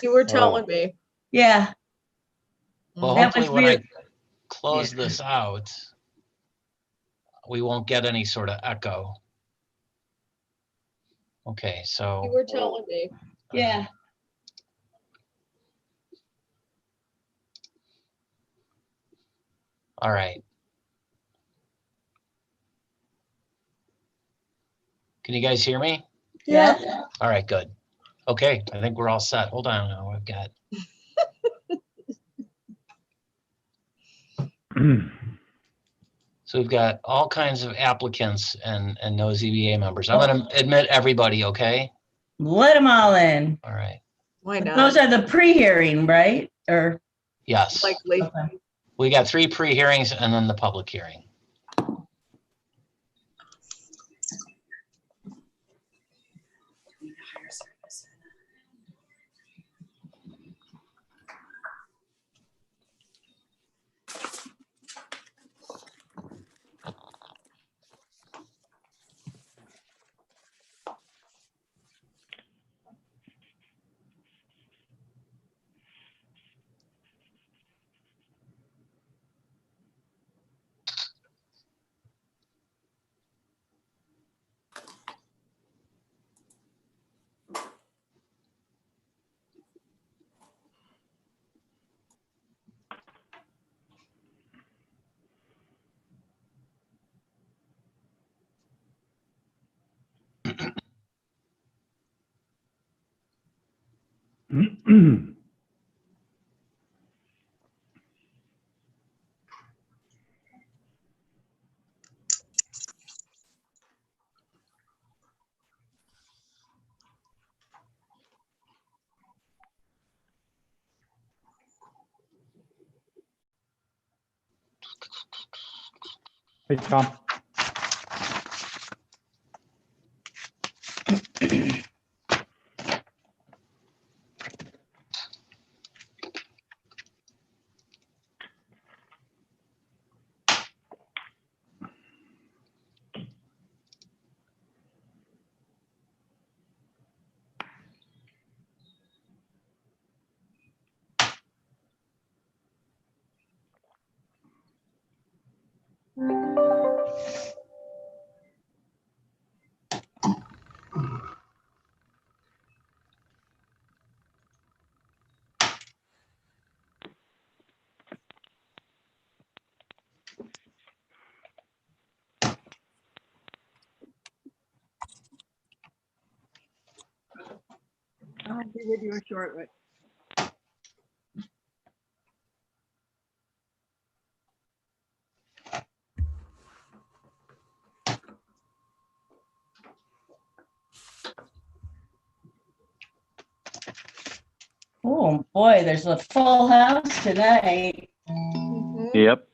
You were telling me. Yeah. Well, That hopefully was when I weird. close this out, we won't get any sort of echo. Okay, so. You were telling me. Yeah. All right. Can you guys hear me? Yeah. All right, good. Okay, I think we're all set. Hold on now. I've got. So we've got all kinds of applicants and no ZBA members. I'm going to admit everybody, okay? Let them all in. All right. Why not? Those are the pre-hearing, right? Or Yes. Likely. okay. We got 3 pre-hearings and then the public hearing. Hey, Tom. I'll be with you shortly. Oh boy, there's a full house tonight. Mhm. Yep.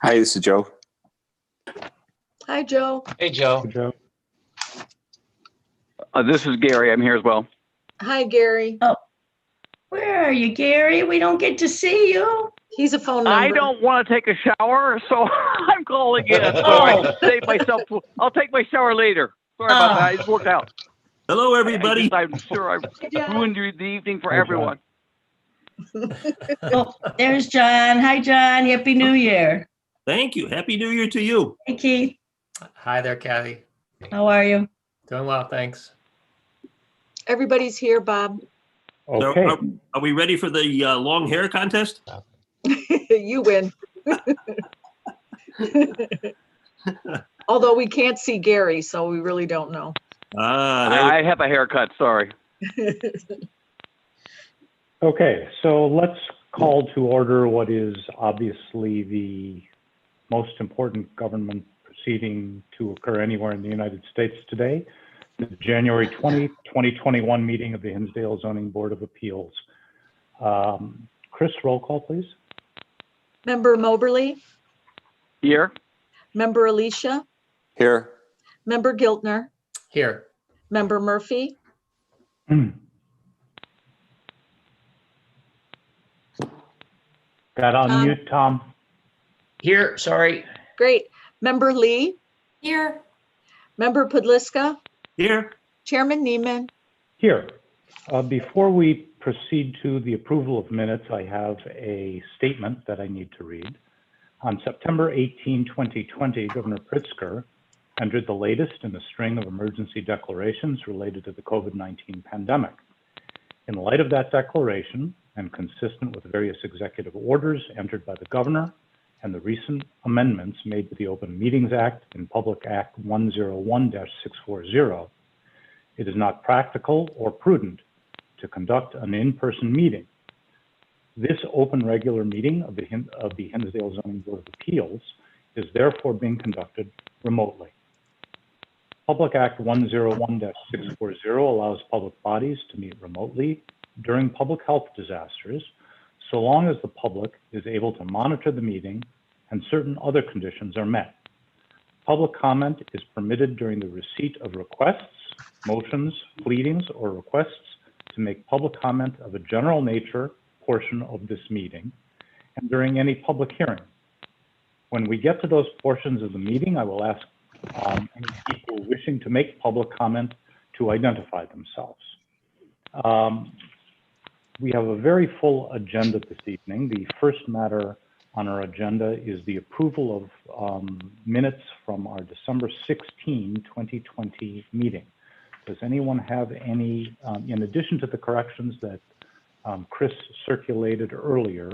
Hi, this is Joe. Hi, Joe. Hey, Joe. Joe. This is Gary. I'm here as well. Hi, Gary. Where are you, Gary? We don't get to see you. He's a phone number. I don't want to take a shower, so I'm calling in. So I save myself. I'll take my shower later. Sorry about that. It worked out. Hello, everybody. I'm sure I've ruined the evening for Hi, John. everyone. Oh, there's John. Hi, John. Happy New Year. Thank you. Happy New Year to you. Hey, Keith. Hi there, Kathy. How are you? Doing well, thanks. Everybody's here, Bob. So Okay. are we ready for the long hair contest? You win. Although we can't see Gary, so we really don't know. I have a haircut. Sorry. Okay, so let's call to order what is obviously the most important government proceeding to occur anywhere in the United States today, the January 20, 2021 meeting of the Hinsdale Zoning Board of Appeals. Chris, roll call, please. Member Moberly, Here. Member Alicia, Here. Member Giltner, Here. Member Murphy, Got on Tom. mute, Tom. Here, sorry. great. Member Lee, Here. Member Podliska, Here. Chairman Neiman, Here. Before we proceed to the approval of minutes, I have a statement that I need to read. On September 18, 2020, Governor Pritzker entered the latest in a string of emergency declarations related to the COVID-19 pandemic. In light of that declaration, and consistent with various executive orders entered by the governor and the recent amendments made to the Open Meetings Act and Public Act 101-640, it is not practical or prudent to conduct an in-person meeting. This open regular meeting of the Hinsdale Zoning Board of Appeals is therefore being conducted remotely. Public Act 101-640 allows public bodies to meet remotely during public health disasters, so long as the public is able to monitor the meeting and certain other conditions are met. Public comment is permitted during the receipt of requests, motions, pleadings, or requests to make public comment of a general nature portion of this meeting and during any public hearing. When we get to those portions of the meeting, I will ask any people wishing to make public comment to identify themselves. We have a very full agenda this evening. The first matter on our agenda is the approval of minutes from our December 16, 2020 meeting. Does anyone have any, in addition to the corrections that Chris circulated earlier,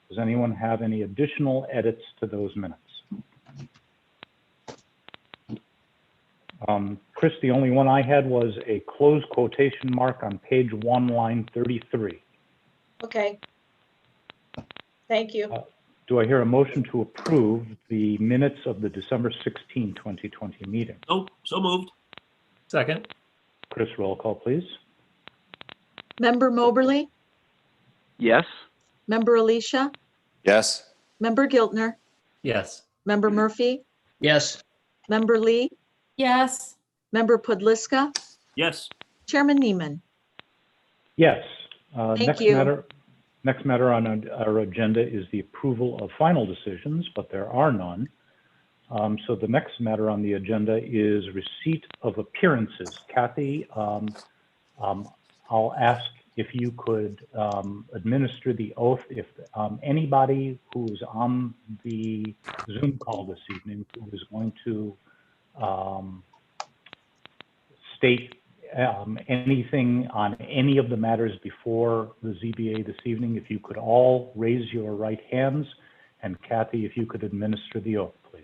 does anyone have any additional edits to those minutes? Chris, the only one I had was a closed quotation mark on page 1, line 33. okay. Thank you. Do I hear a motion to approve the minutes of the December 16, 2020 meeting? Oh, so moved. Second. Chris, roll call, please. Member Moberly, Yes. Member Alicia, Yes. Member Giltner, Yes. Member Murphy, Yes. Member Lee, Yes. Member Podliska, Yes. Chairman Neiman. Yes. Thank you. Next matter on our agenda is the approval of final decisions, but there are none. So the next matter on the agenda is receipt of appearances. Kathy, I'll ask if you could administer the oath if anybody who's on the Zoom call this evening who is going to state anything on any of the matters before the ZBA this evening, if you could all raise your right hands, and Kathy, if you could administer the oath, please.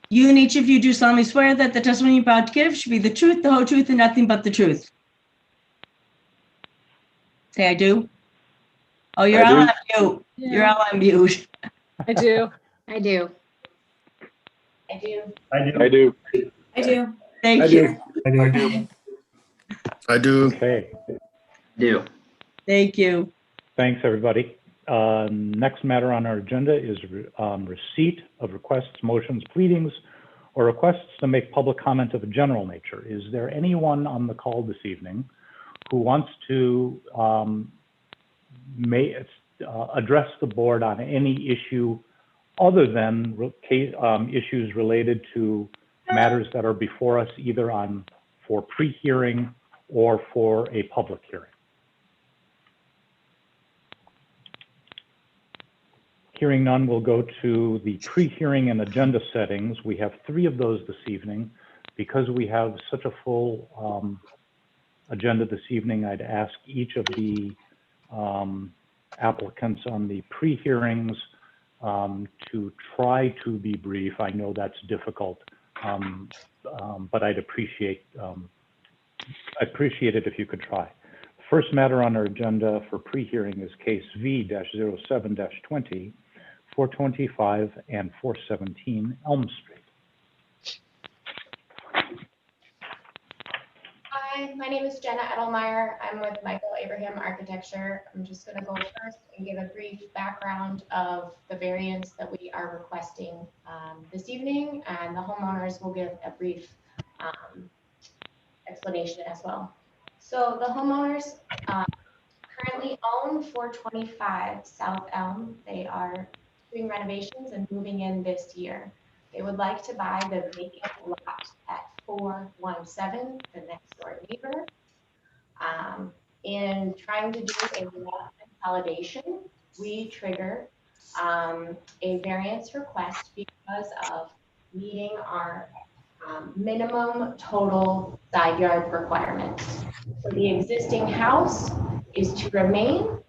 You and each of you do solemnly swear that the testimony you're about to give should be the truth, the whole truth, and nothing but the truth. Say, I do. Oh, you're I all do. on mute. You're all on mute. I do. I do. I do. I do. I do. Thank you. I do. Okay, Do. Thank you. thanks, everybody. Next matter on our agenda is receipt of requests, motions, pleadings, or requests to make public comment of a general nature. Is there anyone on the call this evening who wants to address the board on any issue other than issues related to matters that are before us, either for pre-hearing or for a public hearing? Hearing none, we'll go to the pre-hearing and agenda settings. We have 3 of those this evening. Because we have such a full agenda this evening, I'd ask each of the applicants on the pre-hearings to try to be brief. I know that's difficult, but I'd appreciate it if you could try. First matter on our agenda for pre-hearing is case V-07-20, 425 and 417 Elm Street. Hi, my name is Jenna Edelmeyer. I'm with Michael Abraham Architecture. I'm just going to go first and give a brief background of the variance that we are requesting this evening, and the homeowners will give a brief explanation as well. So the homeowners currently own 425 South Elm. They are doing renovations and moving in this year. They would like to buy the vacant lot at 417, the next door neighbor. In trying to do a lot consolidation, we trigger a variance request because of meeting our minimum total side yard requirements. So the existing house is to remain,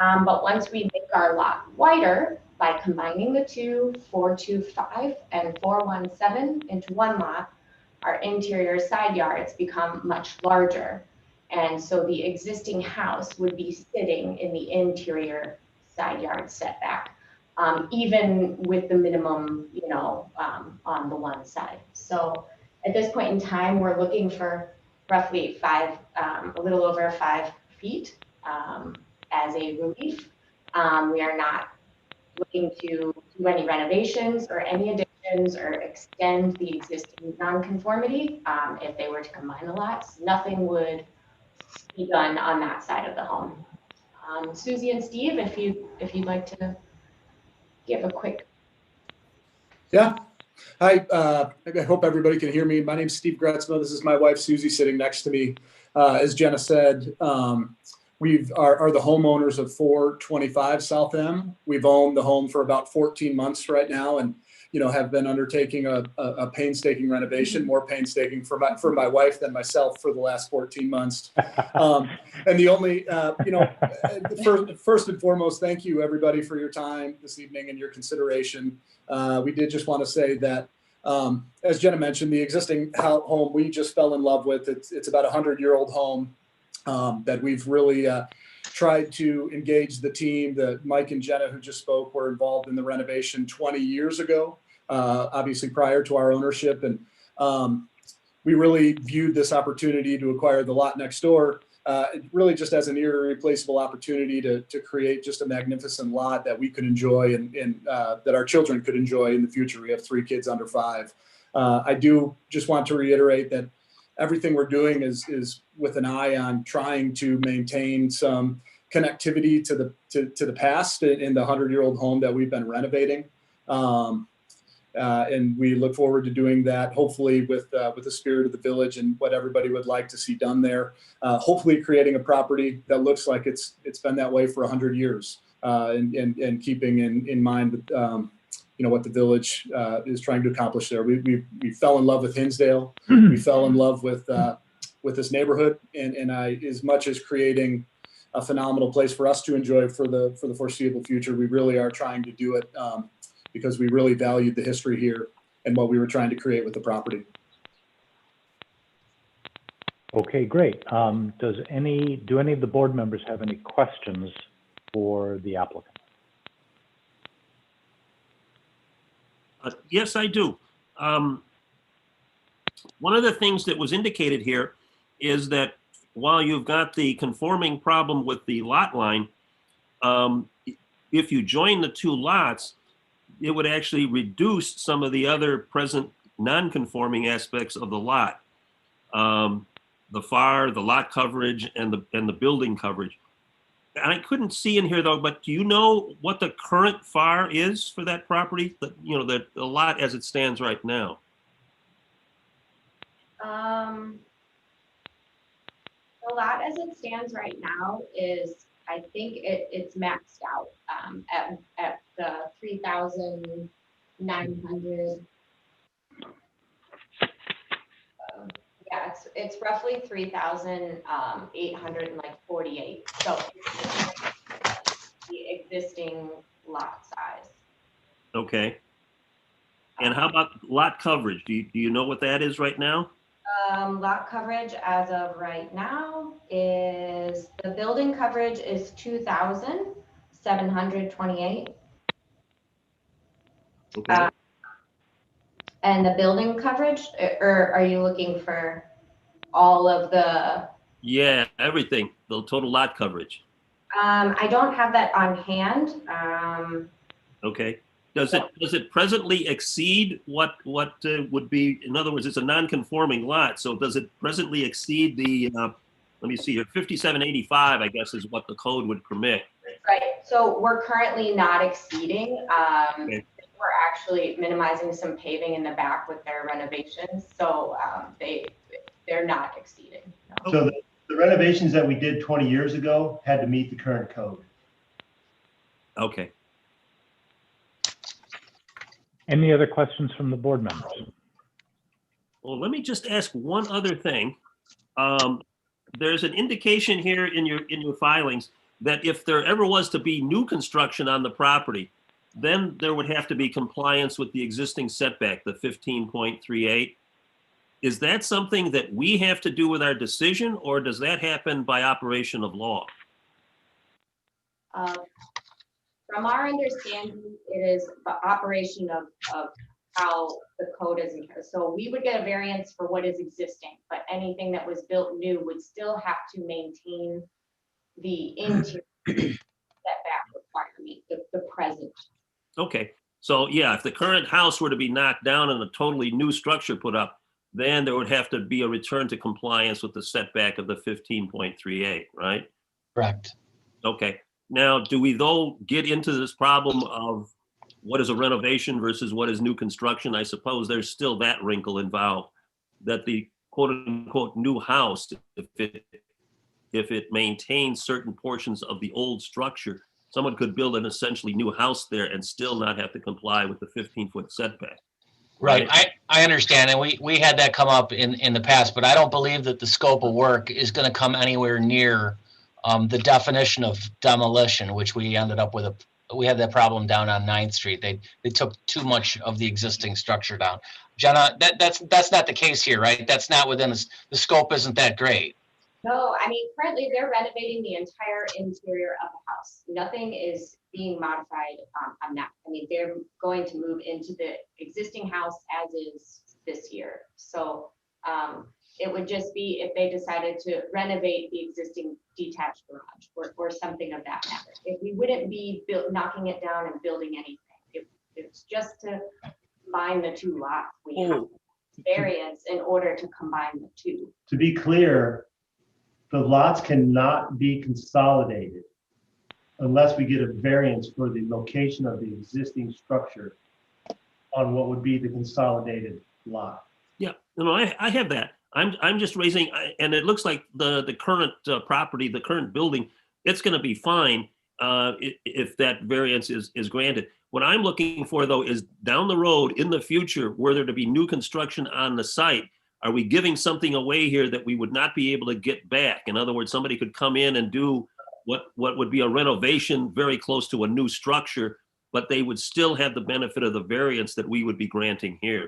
but once we make our lot wider by combining the two 425 and 417 into one lot, our interior side yards become much larger. And so the existing house would be sitting in the interior side yard setback, even with the minimum, on the one side. So at this point in time, we're looking for roughly a little over 5 feet as a relief. We are not looking to do any renovations or any additions or extend the existing nonconformity. If they were to combine the lots, nothing would be done on that side of the home. Susie and Steve, if you'd like to give a quick. Yeah. Hi, I hope everybody can hear me. My name's Steve Gretzma. This is my wife, Susie, sitting next to me. As Jenna said, we are the homeowners of 425 South M. We've owned the home for about 14 months right now, and have been undertaking a painstaking renovation, more painstaking for my wife than myself for the last 14 months. And the only, first and foremost, thank you everybody for your time this evening and your consideration. We did just want to say that, as Jenna mentioned, the existing home we just fell in love with. It's about 100-year-old home that we've really tried to engage the team. That Mike and Jenna, who just spoke, were involved in the renovation 20 years ago, obviously prior to our ownership. And we really viewed this opportunity to acquire the lot next door really just as an irreplaceable opportunity to create just a magnificent lot that we could enjoy and that our children could enjoy in the future. We have 3 kids under 5. I do just want to reiterate that everything we're doing is with an eye on trying to maintain some connectivity to the past in the 100-year-old home that we've been renovating. And we look forward to doing that, hopefully with the spirit of the village and what everybody would like to see done there. Hopefully creating a property that looks like it's been that way for 100 years and keeping in mind what the village is trying to accomplish there. We fell in love with Hinsdale. We fell in love with this neighborhood, and as much as creating a phenomenal place for us to enjoy for the foreseeable future, we really are trying to do it because we really valued the history here and what we were trying to create with the property. Okay, great. Do any of the board members have any questions for the applicant? Yes, I do. One of the things that was indicated here is that while you've got the conforming problem with the lot line, if you join the 2 lots, it would actually reduce some of the other present non-conforming aspects of the lot. The FAR, the lot coverage, and the building coverage. And I couldn't see in here though, but do you know what the current FAR is for that property? The lot as it stands right now. The lot as it stands right now is, I think it's maxed out at the 3,900. Yeah, it's roughly 3,848. So the existing lot size. Okay. And how about lot coverage? Do you know what that is right now? Lot coverage as of right now is, the building coverage is 2,728. Okay. And the building coverage, or are you looking for all of the, Yeah, everything, the total lot coverage. I don't have that on hand. Okay. Does it presently exceed what would be, in other words, it's a non-conforming lot, so does it presently exceed the, let me see here, 5785, I guess, is what the code would permit. Right, so we're currently not exceeding. Okay. We're actually minimizing some paving in the back with their renovations, so they're not exceeding. No. So the renovations that we did 20 years ago had to meet the current code. Okay. Any other questions from the board members? Well, let me just ask one other thing. There's an indication here in your filings that if there ever was to be new construction on the property, then there would have to be compliance with the existing setback, the 15.38. Is that something that we have to do with our decision, or does that happen by operation of law? From our understanding, it is the operation of how the code is. So we would get a variance for what is existing, but anything that was built new would still have to maintain the interior setback requirement, the present. Okay, so yeah, if the current house were to be knocked down and a totally new structure put up, then there would have to be a return to compliance with the setback of the 15.38, right? Correct. Okay. Now, do we though get into this problem of what is a renovation versus what is new construction? I suppose there's still that wrinkle involved, that the quote unquote new house, if it maintains certain portions of the old structure, someone could build an essentially new house there and still not have to comply with the 15-foot setback. Right. I understand. And we had that come up in the past, but I don't believe that the scope of work is going to come anywhere near the definition of demolition, which we ended up with we had that problem down on 9th Street. They took too much of the existing structure down. Jenna, that's not the case here, right? That's not within the scope isn't that great. No, I mean, currently they're renovating the entire interior of the house. Nothing is being modified on that. I mean, they're going to move into the existing house as is this year. So it would just be if they decided to renovate the existing detached garage or something of that matter. We wouldn't be knocking it down and building anything. It's just to combine the two lots. We have variance in order to combine the two. To be clear, the lots cannot be consolidated unless we get a variance for the location of the existing structure on what would be the consolidated lot. Yeah, no, I have that. I'm just raising, and it looks like the current property, the current building, it's going to be fine if that variance is granted. What I'm looking for, though, is down the road in the future, were there to be new construction on the site, are we giving something away here that we would not be able to get back? In other words, somebody could come in and do what would be a renovation very close to a new structure, but they would still have the benefit of the variance that we would be granting here.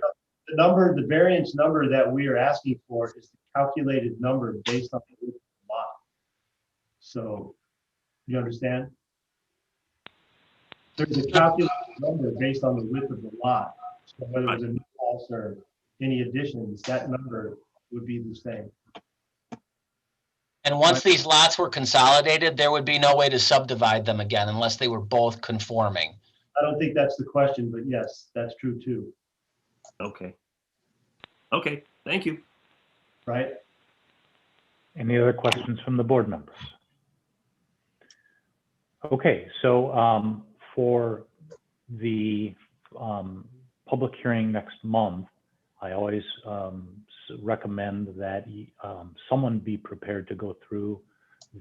The variance number that we are asking for is the calculated number based on the width of the lot. So, you understand? There's a calculated number based on the width of the lot. So whether it's a new house or any additions, that number would be the same. And once these lots were consolidated, there would be no way to subdivide them again unless they were both conforming. I don't think that's the question, but yes, that's true too. Okay. Okay, thank you. Right? Any other questions from the board members? Okay, so for the public hearing next month, I always recommend that someone be prepared to go through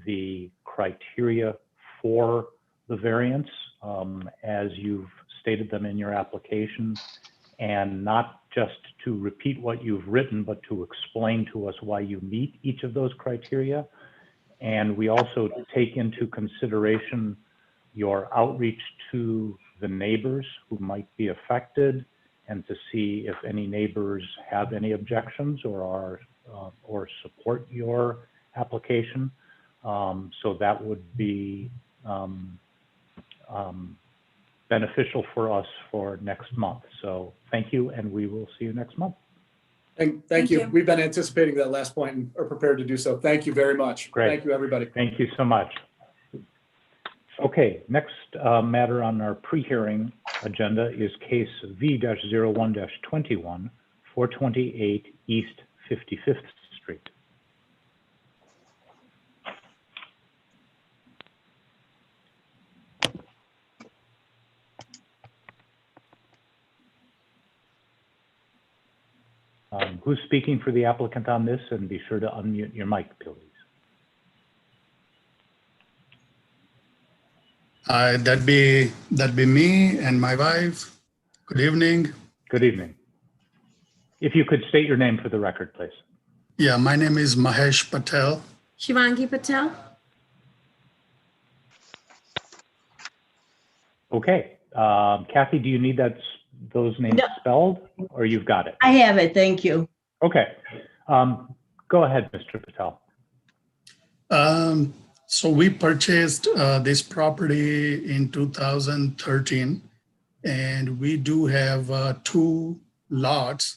the criteria for the variance as you've stated them in your application, and not just to repeat what you've written, but to explain to us why you meet each of those criteria. And we also take into consideration your outreach to the neighbors who might be affected, and to see if any neighbors have any objections or support your application. So that would be beneficial for us for next month. So thank you, and we will see you next month. Thank you. We've been anticipating that last point and are prepared to do so. Thank you very much. Great. Thank you, everybody. Thank you so much. Okay, next matter on our pre-hearing agenda is case V-01-21, 428 East 55th Street. Who's speaking for the applicant on this? And be sure to unmute your mic, please. That'd be me and my wife. Good evening. Good evening. If you could state your name for the record, please. Yeah, my name is Mahesh Patel. Shivangi Patel. Okay, Kathy, do you need those names spelled, or you've got it? I have it, thank you. Okay, go ahead, Mr. Patel. So we purchased this property in 2013, and we do have 2 lots.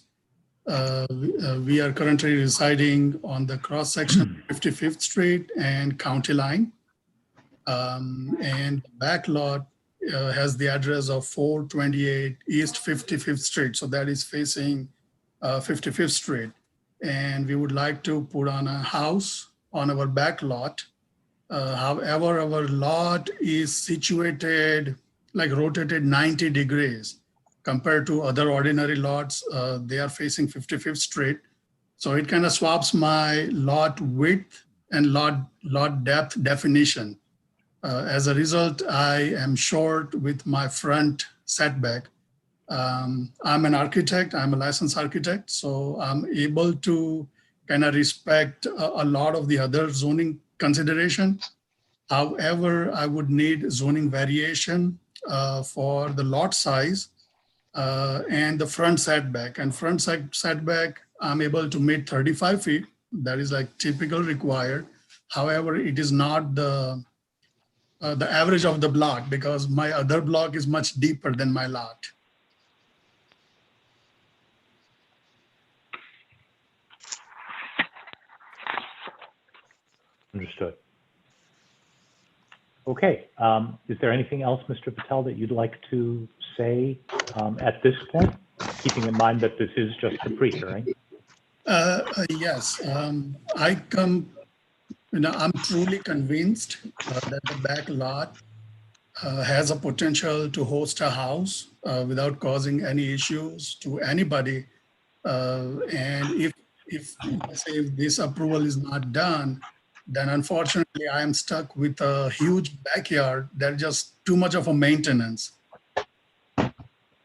We are currently residing on the cross section of 55th Street and County Line. And back lot has the address of 428 East 55th Street. So that is facing 55th Street. And we would like to put on a house on our back lot. However, our lot is situated, like rotated 90 degrees compared to other ordinary lots. They are facing 55th Street. So it kind of swaps my lot width and lot depth definition. As a result, I am short with my front setback. I'm an architect, I'm a licensed architect, so I'm able to kind of respect a lot of the other zoning consideration. However, I would need zoning variation for the lot size and the front setback. And front setback, I'm able to meet 35 feet. That is like typical required. However, it is not the average of the block because my other block is much deeper than my lot. Understood. Okay, is there anything else, Mr. Patel, that you'd like to say at this point, keeping in mind that this is just a pre-hearing? Yes, I'm truly convinced that the back lot has a potential to host a house without causing any issues to anybody. And if this approval is not done, then unfortunately I am stuck with a huge backyard that's just too much of a maintenance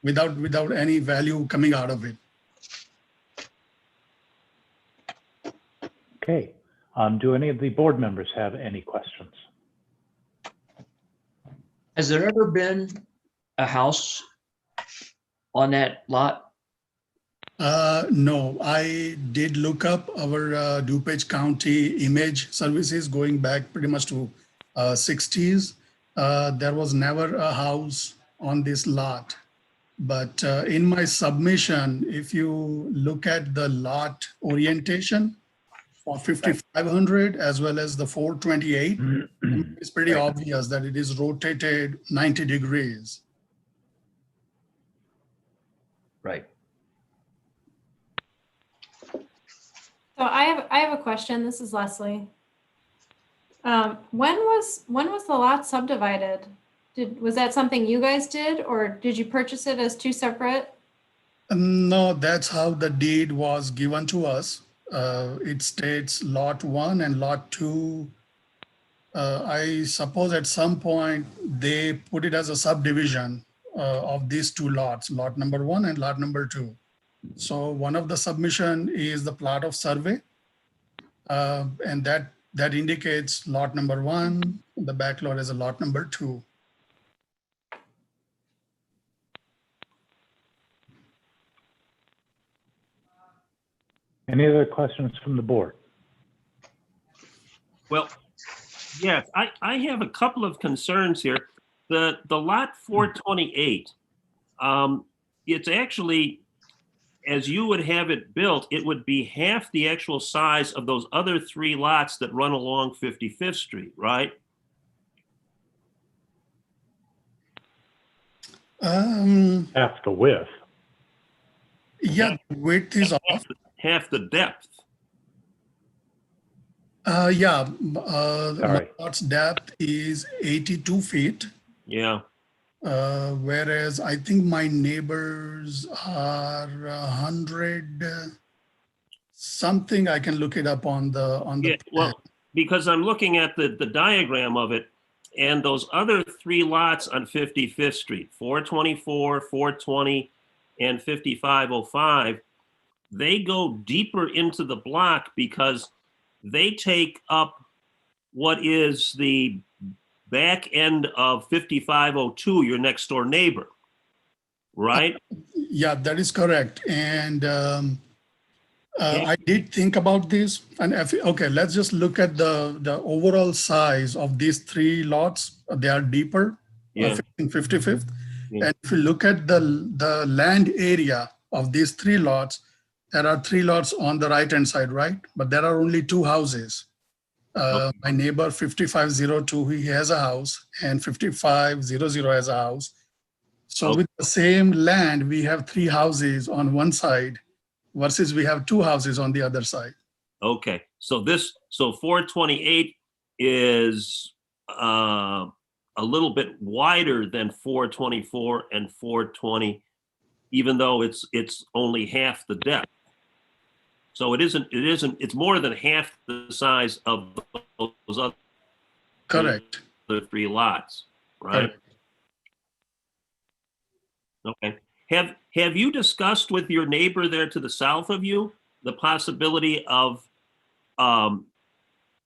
without any value coming out of it. Okay, do any of the board members have any questions? Has there ever been a house on that lot? No, I did look up our DuPage County image services going back pretty much to 60s. There was never a house on this lot. But in my submission, if you look at the lot orientation for 5500 as well as the 428, it's pretty obvious that it is rotated 90 degrees. Right. So I have a question. This is Leslie. When was the lot subdivided? Was that something you guys did, or did you purchase it as 2 separate? No, that's how the deed was given to us. It states lot 1 and lot 2. I suppose at some point they put it as a subdivision of these 2 lots, lot number 1 and lot number 2. So one of the submission is the plot of survey, and that indicates lot number 1, the back lot is a lot number 2. Any other questions from the board? Well, yes, I have a couple of concerns here. The lot 428, it's actually as you would have it built, it would be half the actual size of those other 3 lots that run along 55th Street, right? Half the width. Yeah, width is off. Half the depth. Yeah, Sorry. my lot's depth is 82 feet. Yeah. Whereas I think my neighbors are 100 something. I can look it up on the Yeah, well, because I'm looking at the diagram of it, and those other 3 lots on 55th Street, 424, 420, and 5505, they go deeper into the block because they take up what is the back end of 5502, your next door neighbor, right? Yeah, that is correct. And I did think about this. And okay, let's just look at the overall size of these 3 lots. They are deeper, Yeah. 55th. Yeah. And if you look at the land area of these 3 lots, there are 3 lots on the right-hand side, right? But there are only 2 houses. My neighbor 5502, he has a house, and 5500 has a house. So with the same land, we have 3 houses on one side versus we have 2 houses on the other side. Okay, so 428 is a little bit wider than 424 and 420, even though it's only half the depth. So it's more than half the size of those other Correct. 3 lots, right? Correct. Okay. Have you discussed with your neighbor there to the south of you the possibility of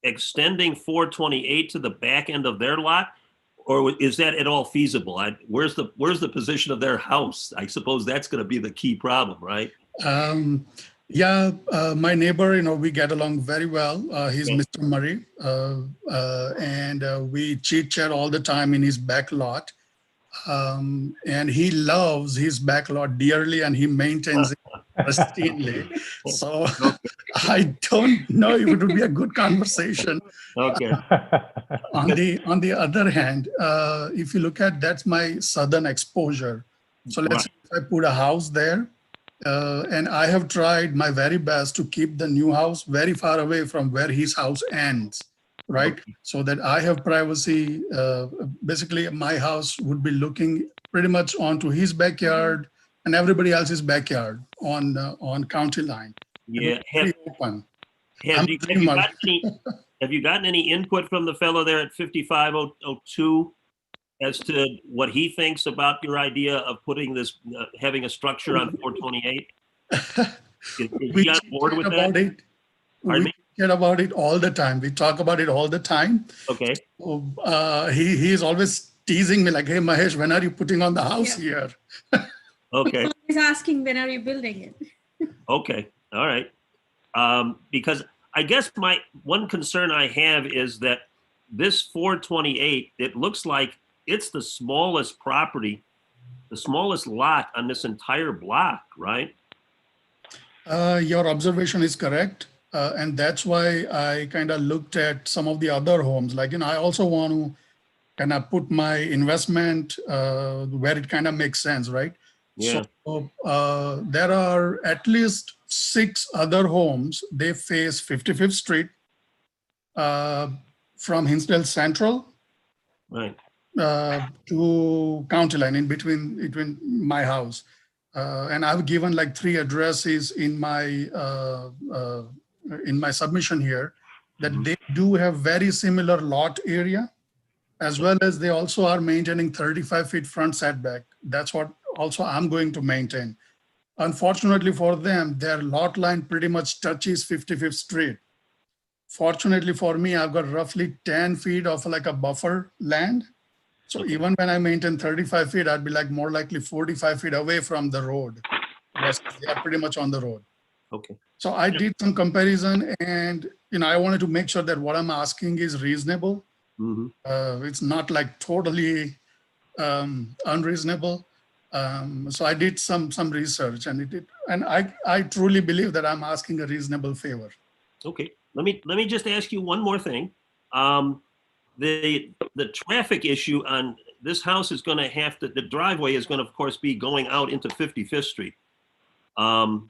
extending 428 to the back end of their lot, or is that at all feasible? Where's the position of their house? I suppose that's going to be the key problem, right? Yeah, my neighbor, we get along very well. He's Mr. Murray, and we chit chat all the time in his back lot. And he loves his back lot dearly, and he maintains it pristinely. So I don't know if it would be a good conversation. Okay. On the other hand, if you look at, that's my southern exposure. So let's say if I put a house there, and I have tried my very best to keep the new house very far away from where his house ends, right? So that I have privacy. Basically, my house would be looking pretty much onto his backyard and everybody else's backyard on county line. Yeah. Open. Have you gotten any input from the fellow there at 5502 as to what he thinks about your idea of putting this, having a structure on 428? Is he on board with that? We care about it all the time. We talk about it all the time. Okay. So, he is always teasing me like, hey, Mahesh, when are you putting on the house here? Okay. He's asking, when are you building it? Okay. All right. Because I guess my one concern I have is that this 428, it looks like it's the smallest property, the smallest lot on this entire block, right? Your observation is correct. And that's why I kind of looked at some of the other homes. Like, I also want to kind of put my investment where it kind of makes sense, right? Yeah. So there are at least 6 other homes. They face 55th Street from Hinsdale Central, right, to County Line, in between my house. And I've given like 3 addresses in my submission here that they do have very similar lot area, as well as they also are maintaining 35 feet front setback. That's what also I'm going to maintain. Unfortunately for them, their lot line pretty much touches 55th Street. Fortunately for me, I've got roughly 10 feet of like a buffer land. So even when I maintain 35 feet, I'd be like more likely 45 feet away from the road. They are pretty much on the road. Okay. So I did some comparison, and I wanted to make sure that what I'm asking is reasonable. Mm-hmm. It's not like totally unreasonable. So I did some research, and I truly believe that I'm asking a reasonable favor. Okay, let me just ask you one more thing. The traffic issue on this house is going to have to, the driveway is going to, of course, be going out into 55th Street. That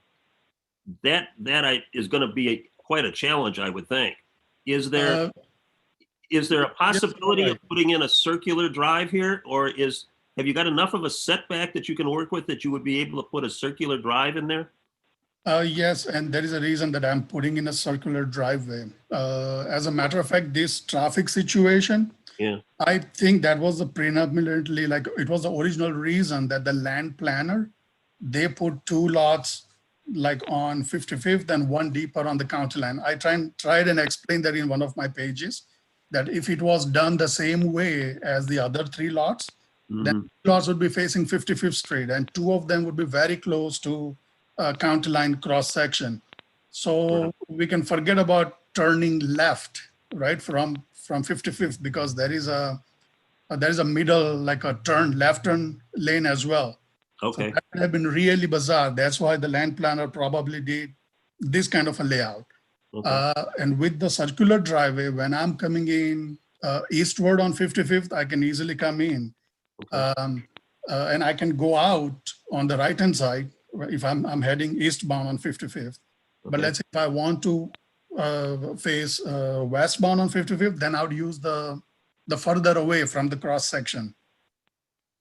is going to be quite a challenge, I would think. Is there a possibility of putting in a circular drive here, or have you got enough of a setback that you can work with that you would be able to put a circular drive in there? Yes, and there is a reason that I'm putting in a circular driveway. As a matter of fact, this traffic situation, I think that was predominantly, like, it was the original reason that the land planner, they put 2 lots like on 55th and one deeper on the county line. I tried and explained that in one of my pages, that if it was done the same way as the other 3 lots, then lots would be facing 55th Street, and 2 of them would be very close to county line cross section. So we can forget about turning left, right, from 55th, because there is a middle, like a left turn lane as well. Okay. So that would have been really bizarre. That's why the land planner probably did this kind of a layout. Okay. And with the circular driveway, when I'm coming in eastward on 55th, I can easily come in. And I can go out on the right-hand side if I'm heading eastbound on 55th. But let's say if I want to face westbound on 55th, then I would use the further away from the cross section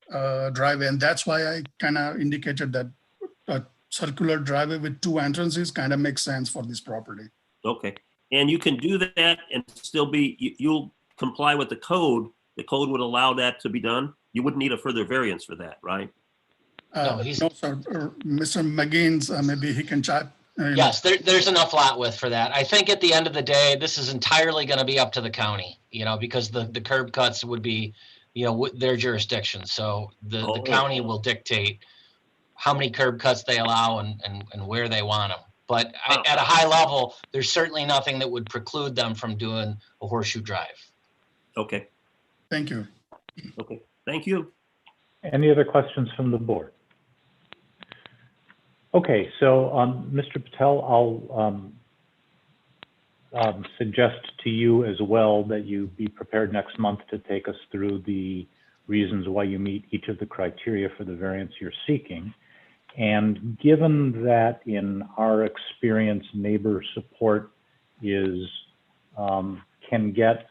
driveway. And that's why I kind of indicated that a circular driveway with 2 entrances kind of makes sense for this property. Okay. And you can do that and still you'll comply with the code. The code would allow that to be done. You wouldn't need a further variance for that, right? No, sir. Mr. McGeans, maybe he can chat. Yes, there's enough lot width for that. I think at the end of the day, this is entirely going to be up to the county, because the curb cuts would be, their jurisdiction. So the county will dictate how many curb cuts they allow and where they want them. But at a high level, there's certainly nothing that would preclude them from doing a horseshoe drive. Okay. Thank you. Okay. Thank you. Any other questions from the board? Okay, so Mr. Patel, I'll suggest to you as well that you be prepared next month to take us through the reasons why you meet each of the criteria for the variance you're seeking. And given that in our experience, neighbor support can get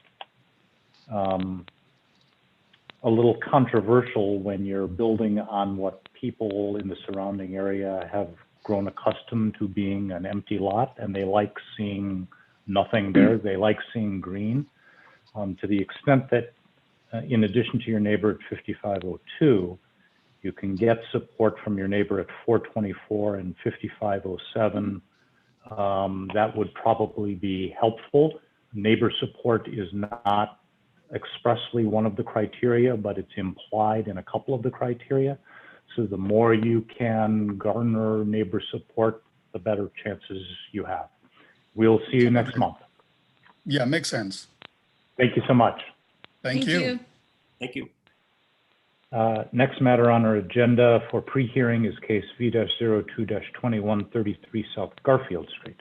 a little controversial when you're building on what people in the surrounding area have grown accustomed to being an empty lot, and they like seeing nothing there. They like seeing green. To the extent that in addition to your neighbor at 5502, you can get support from your neighbor at 424 and 5507, that would probably be helpful. Neighbor support is not expressly one of the criteria, but it's implied in a couple of the criteria. So the more you can garner neighbor support, the better chances you have. We'll see you next month. Yeah, makes sense. Thank you so much. Thank you. Thank you. Next matter on our agenda for pre-hearing is case V-02-2133 South Garfield Street.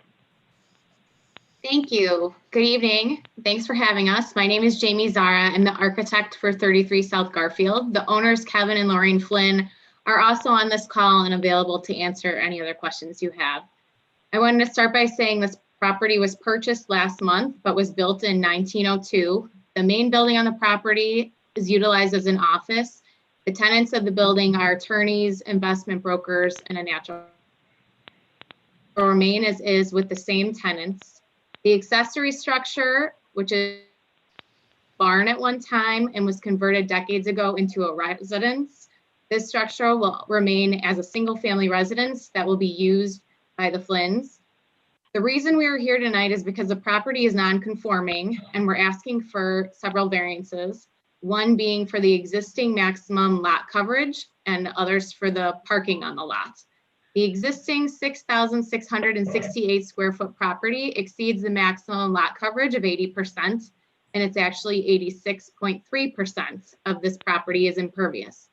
Thank you. Good evening. Thanks for having us. My name is Jamie Zara. I'm the architect for 33 South Garfield. The owners, Kevin and Lorraine Flynn, are also on this call and available to answer any other questions you have. I wanted to start by saying this property was purchased last month, but was built in 1902. The main building on the property is utilized as an office. The tenants of the building are attorneys, investment brokers, and a natural. It will remain as is with the same tenants. The accessory structure, which is a barn at one time and was converted decades ago into a residence, this structure will remain as a single-family residence that will be used by the Flynns. The reason we are here tonight is because the property is non-conforming and we're asking for several variances, one being for the existing maximum lot coverage and others for the parking on the lot. The existing 6,668 square foot property exceeds the maximum lot coverage of 80%, and it's actually 86.3% of this property is impervious.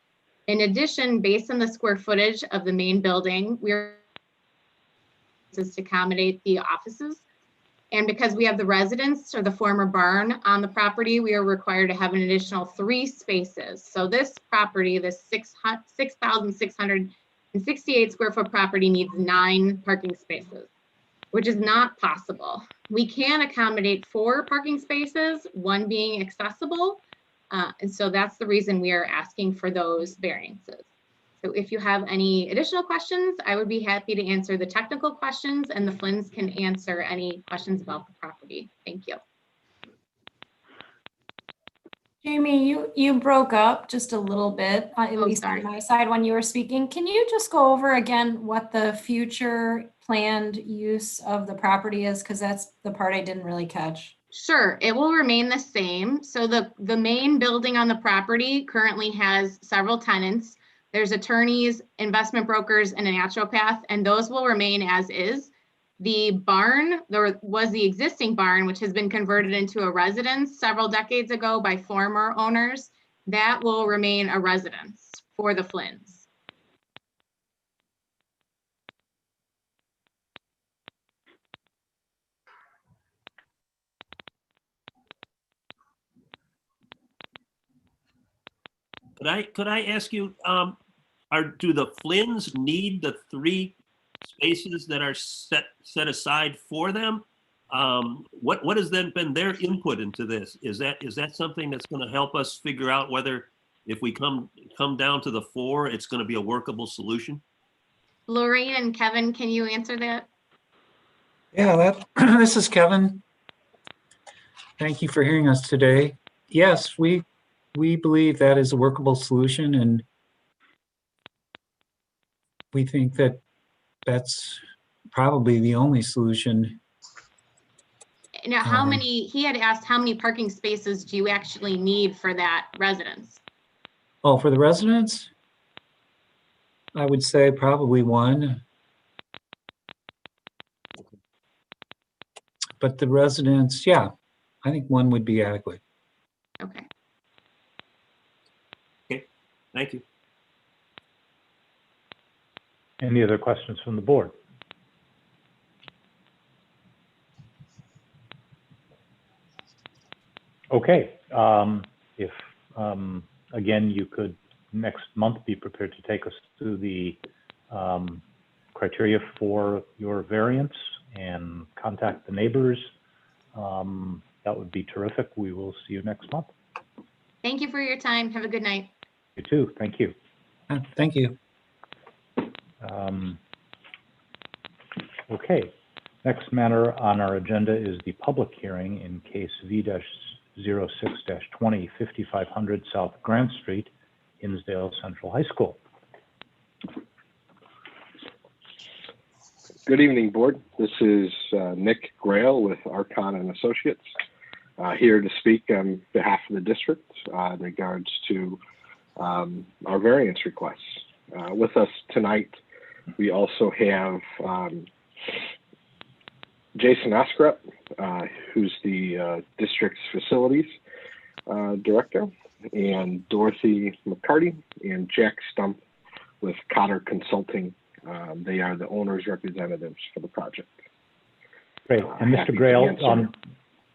In addition, based on the square footage of the main building, we're to accommodate the offices. And because we have the residence or the former barn on the property, we are required to have an additional 3 spaces. So this property, this 6,668 square foot property needs 9 parking spaces, which is not possible. We can accommodate 4 parking spaces, 1 being accessible. And so that's the reason we are asking for those variances. So if you have any additional questions, I would be happy to answer the technical questions, and the Flynns can answer any questions about the property. Thank you. Jamie, you broke up just a little bit, at least on my side when you were speaking. Can you just go over again what the future planned use of the property is? Because that's the part I didn't really catch. Sure, it will remain the same. So the main building on the property currently has several tenants. There's attorneys, investment brokers, and a naturopath, and those will remain as is. The barn, there was the existing barn, which has been converted into a residence several decades ago by former owners. That will remain a residence for the Flynns. Could I ask you, do the Flynns need the 3 spaces that are set aside for them? What has then been their input into this? Is that something that's going to help us figure out whether, if we come down to the 4, it's going to be a workable solution? Lorraine and Kevin, can you answer that? Yeah, this is Kevin. Thank you for hearing us today. Yes, we believe that is a workable solution, and we think that that's probably the only solution. Now, how many, he had asked how many parking spaces do you actually need for that residence? Oh, for the residents, I would say probably 1. But the residents, yeah, I think 1 would be adequate. Okay. Okay, thank you. Any other questions from the board? Okay, if again, you could next month be prepared to take us through the criteria for your variance and contact the neighbors, that would be terrific. We will see you next month. Thank you for your time. Have a good night. You too. Thank you. Thank you. Okay, next matter on our agenda is the public hearing in case V-06-20, 5500 South Grant Street, Hinsdale Central High School. Good evening, board. This is Nick Grail with Archon and Associates, here to speak on behalf of the district in regards to our variance requests. With us tonight, we also have Jason Oskrup, who's the district's facilities director, and Dorothy McCarty and Jack Stump with Cotter Consulting. They are the owner's representatives for the project. Great. And Mr. Grail,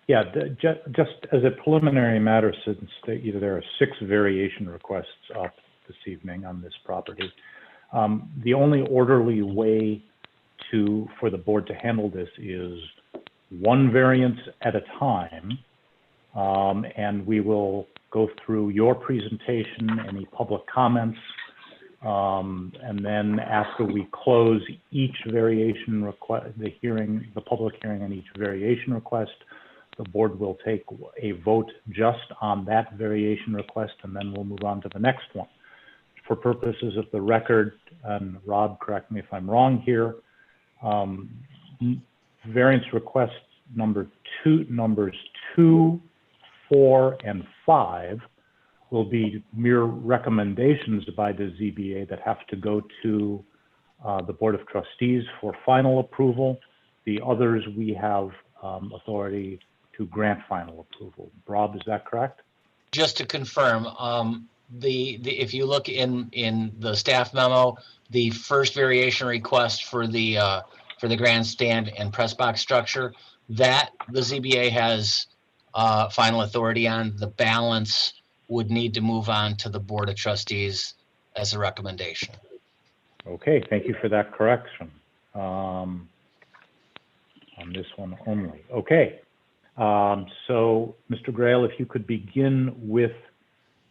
yeah, just as a preliminary matter, since there are 6 variation requests up this evening on this property, the only orderly way for the board to handle this is 1 variance at a time, and we will go through your presentation, any public comments, and then after we close each variation request, the public hearing on each variation request, the board will take a vote just on that variation request, and then we'll move on to the next one. For purposes of the record, and Rob, correct me if I'm wrong here, variance request numbers 2, 4, and 5 will be mere recommendations by the ZBA that have to go to the Board of Trustees for final approval. The others, we have authority to grant final approval. Rob, is that correct? Just to confirm, if you look in the staff memo, the first variation request for the grandstand and press box structure, that the ZBA has final authority on. The balance would need to move on to the Board of Trustees as a recommendation. Okay, thank you for that correction. On this one only. Okay. So, Mr. Grail, if you could begin with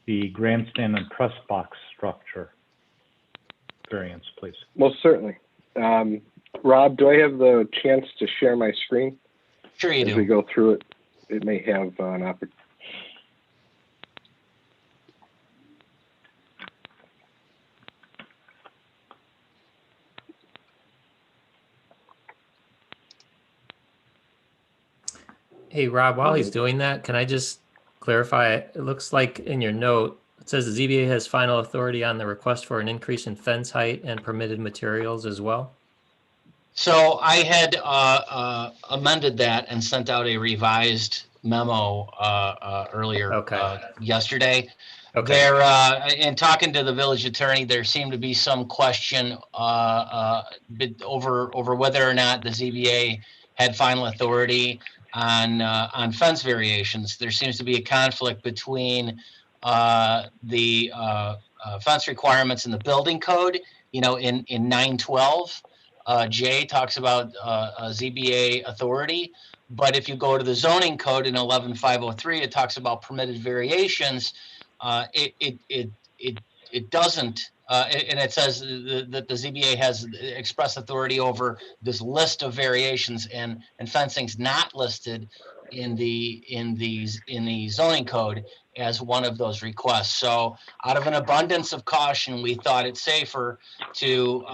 the grandstand and press box structure variance, please. Most certainly. Rob, do I have the chance to share my screen? Sure you do. As we go through it, it may have an opportunity. Hey, Rob, while he's doing that, can I just clarify? It looks like in your note, it says the ZBA has final authority on the request for an increase in fence height and permitted materials as well. So I had amended that and sent out a revised memo earlier yesterday. Okay. There, in talking to the village attorney, there seemed to be some question over whether or not the ZBA had final authority on fence variations. There seems to be a conflict between the fence requirements in the building code. You know, in 912. J talks about ZBA authority, but if you go to the zoning code in 11503, it talks about permitted variations. It doesn't, and it says that the ZBA has express authority over this list of variations, and fencing's not listed in the zoning code as one of those requests. So out of an abundance of caution, we thought it safer to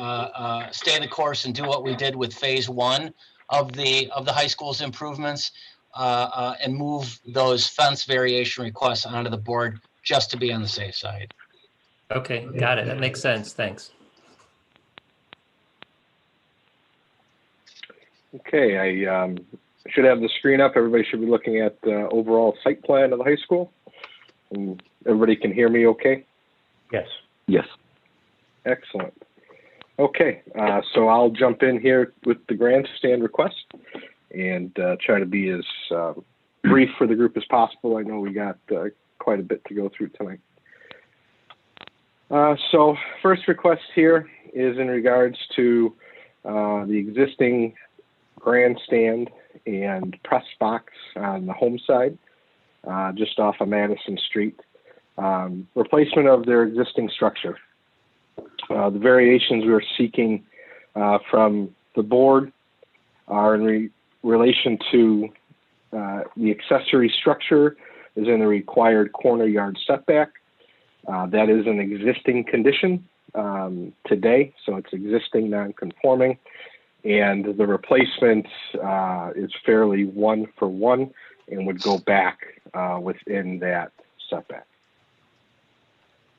stay the course and do what we did with phase one of the high school's improvements and move those fence variation requests onto the board just to be on the safe side. Okay, got it. That makes sense. Thanks. Okay, I should have the screen up. Everybody should be looking at the overall site plan of the high school. And everybody can hear me okay? Yes. Yes. Excellent. Okay, so I'll jump in here with the grandstand request and try to be as brief for the group as possible. I know we got quite a bit to go through tonight. So first request here is in regards to the existing grandstand and press box on the home side, just off of Madison Street. Replacement of their existing structure. The variations we're seeking from the board are in relation to the accessory structure is in the required corner yard setback. That is an existing condition today, so it's existing non-conforming, and the replacement is fairly one for one and would go back within that setback.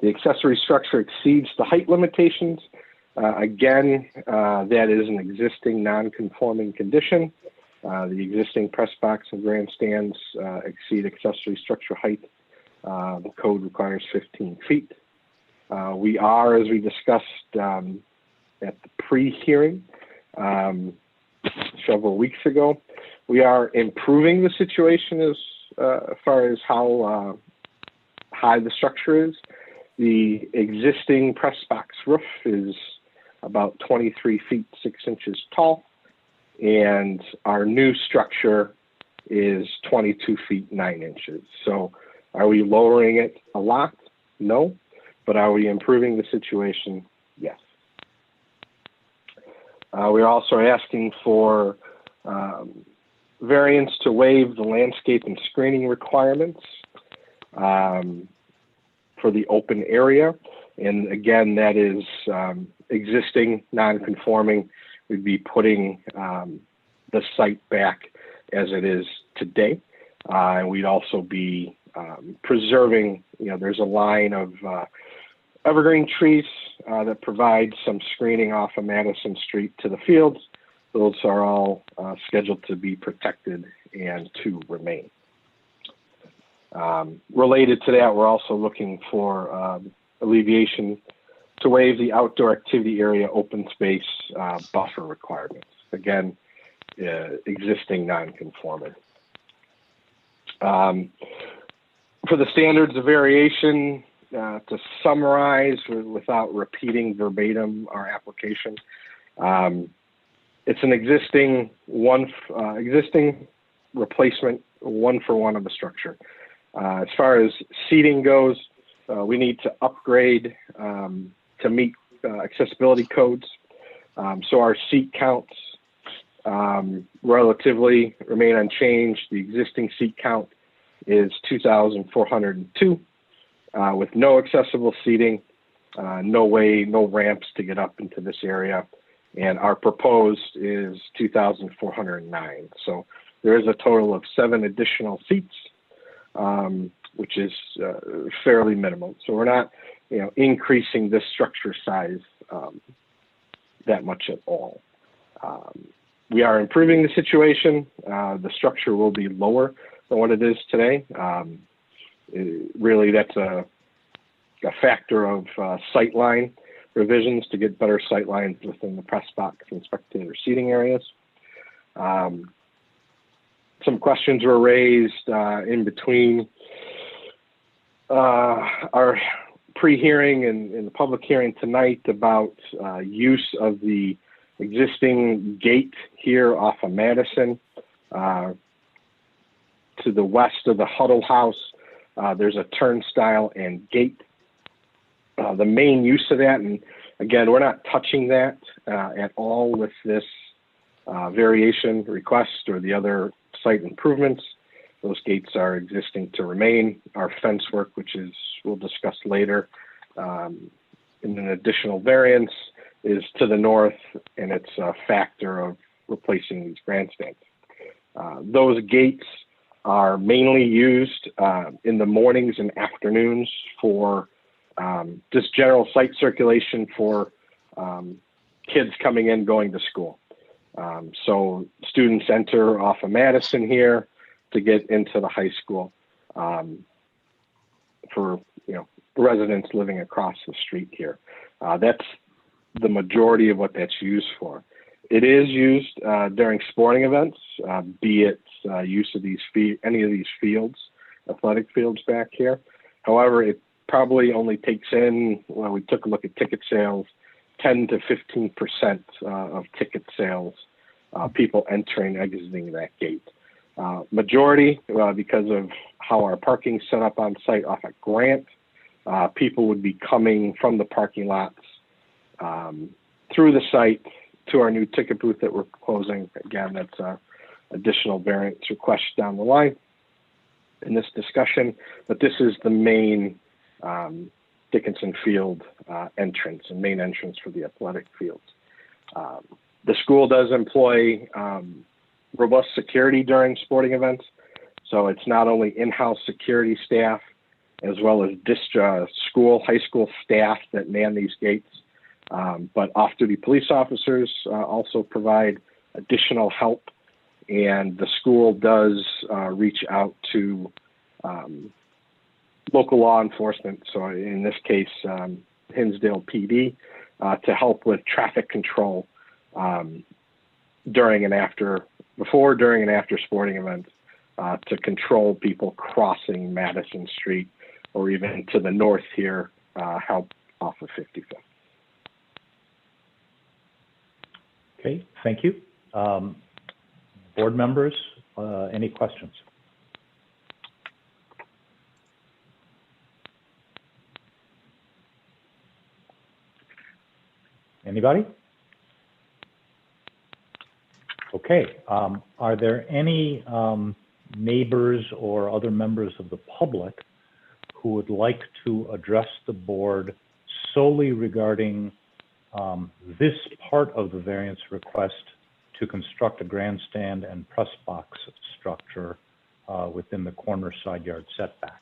The accessory structure exceeds the height limitations. Again, that is an existing non-conforming condition. The existing press box and grandstands exceed accessory structure height. The code requires 15 feet. We are, as we discussed at the pre-hearing several weeks ago, we are improving the situation as far as how high the structure is. The existing press box roof is about 23 feet 6 inches tall, and our new structure is 22 feet 9 inches. So are we lowering it a lot? No. But are we improving the situation? Yes. We're also asking for variance to waive the landscape and screening requirements for the open area. And again, that is existing non-conforming. We'd be putting the site back as it is today. And we'd also be preserving, there's a line of evergreen trees that provide some screening off of Madison Street to the fields. Those are all scheduled to be protected and to remain. Related to that, we're also looking for alleviation to waive the outdoor activity area open space buffer requirements. Again, existing non-conforming. For the standards of variation, to summarize without repeating verbatim our application, it's an existing replacement 1-for-1 of the structure. As far as seating goes, we need to upgrade to meet accessibility codes. So our seat counts relatively remain unchanged. The existing seat count is 2,402 with no accessible seating, no ramps to get up into this area. And our proposed is 2,409. So there is a total of 7 additional seats, which is fairly minimal. So we're not, increasing this structure size that much at all. We are improving the situation. The structure will be lower than what it is today. Really, that's a factor of sightline revisions to get better sight lines within the press box and spectator seating areas. Some questions were raised in between our pre-hearing and the public hearing tonight about use of the existing gate here off of Madison to the west of the Huddle House. There's a turnstile and gate. The main use of that, and again, we're not touching that at all with this variation request or the other site improvements. Those gates are existing to remain. Our fence work, which we'll discuss later, in an additional variance, is to the north, and it's a factor of replacing these grandstands. Those gates are mainly used in the mornings and afternoons for just general site circulation for kids coming in, going to school. So students enter off of Madison here to get into the high school for residents living across the street here. That's the majority of what that's used for. It is used during sporting events, be it use of any of these fields, athletic fields back here. However, it probably only takes in, when we took a look at ticket sales, 10 to 15% of ticket sales, people entering, exiting that gate. Majority, because of how our parking's set up on site off at Grant, people would be coming from the parking lots through the site to our new ticket booth that we're closing. Again, that's a additional variance request down the line in this discussion, but this is the main Dickinson Field entrance and main entrance for the athletic fields. The school does employ robust security during sporting events. So it's not only in-house security staff, as well as high school staff that man these gates, but off-duty police officers also provide additional help. And the school does reach out to local law enforcement. So in this case, Hinsdale PD, to help with traffic control before, during, and after sporting events, to control people crossing Madison Street, or even to the north here, help off of 55th. Okay, thank you. Board members, any questions? Anybody? Okay, are there any neighbors or other members of the public who would like to address the board solely regarding this part of the variance request to construct a grandstand and press box structure within the corner side yard setback?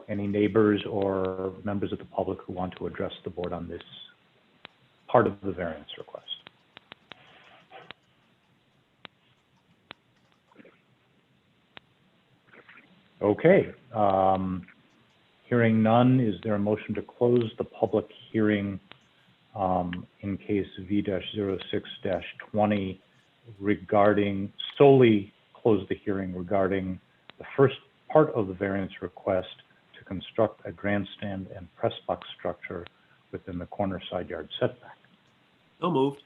Any neighbors or members of the public who want to address the board on this part of the variance request? Okay. Hearing none, is there a motion to close the public hearing in case V-06-20 regarding, solely close the hearing regarding the first part of the variance request to construct a grandstand and press box structure within the corner side yard setback? So moved.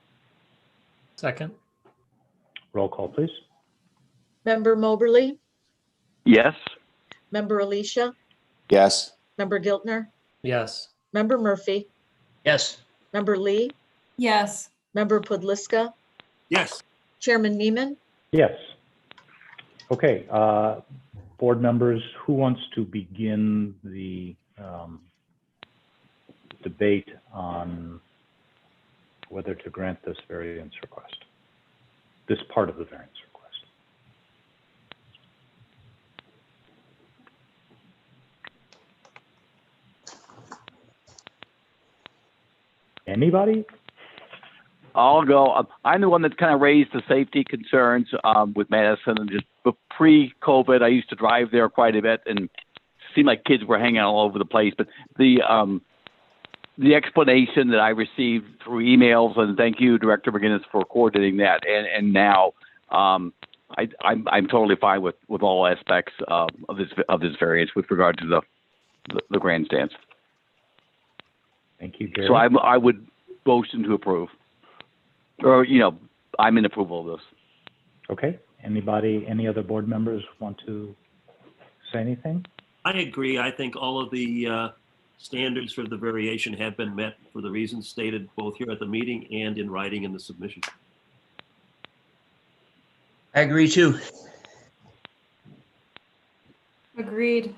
Second. Roll call, please. Member Moberly, Yes. Member Alicia, Yes. Member Giltner, Yes. Member Murphy, Yes. Member Lee, Yes. Member Podliska, Yes. Chairman Neiman, Yes. Okay, board members, who wants to begin the debate on whether to grant this variance request, this part of the variance request? Anybody? I'll go. I'm the one that kind of raised the safety concerns with Madison, and just pre-COVID, I used to drive there quite a bit, and it seemed like kids were hanging all over the place. But the explanation that I received through emails, and thank you, Director McGinnis, for coordinating that, and now I'm totally fine with all aspects of this variance with regard to the grandstands. Thank you, Gary. So I would motion to approve. Or, I'm in approval of this. Okay. Anybody, any other board members want to say anything? I agree. I think all of the standards for the variation have been met for the reasons stated both here at the meeting and in writing in the submission. I agree too. Agreed.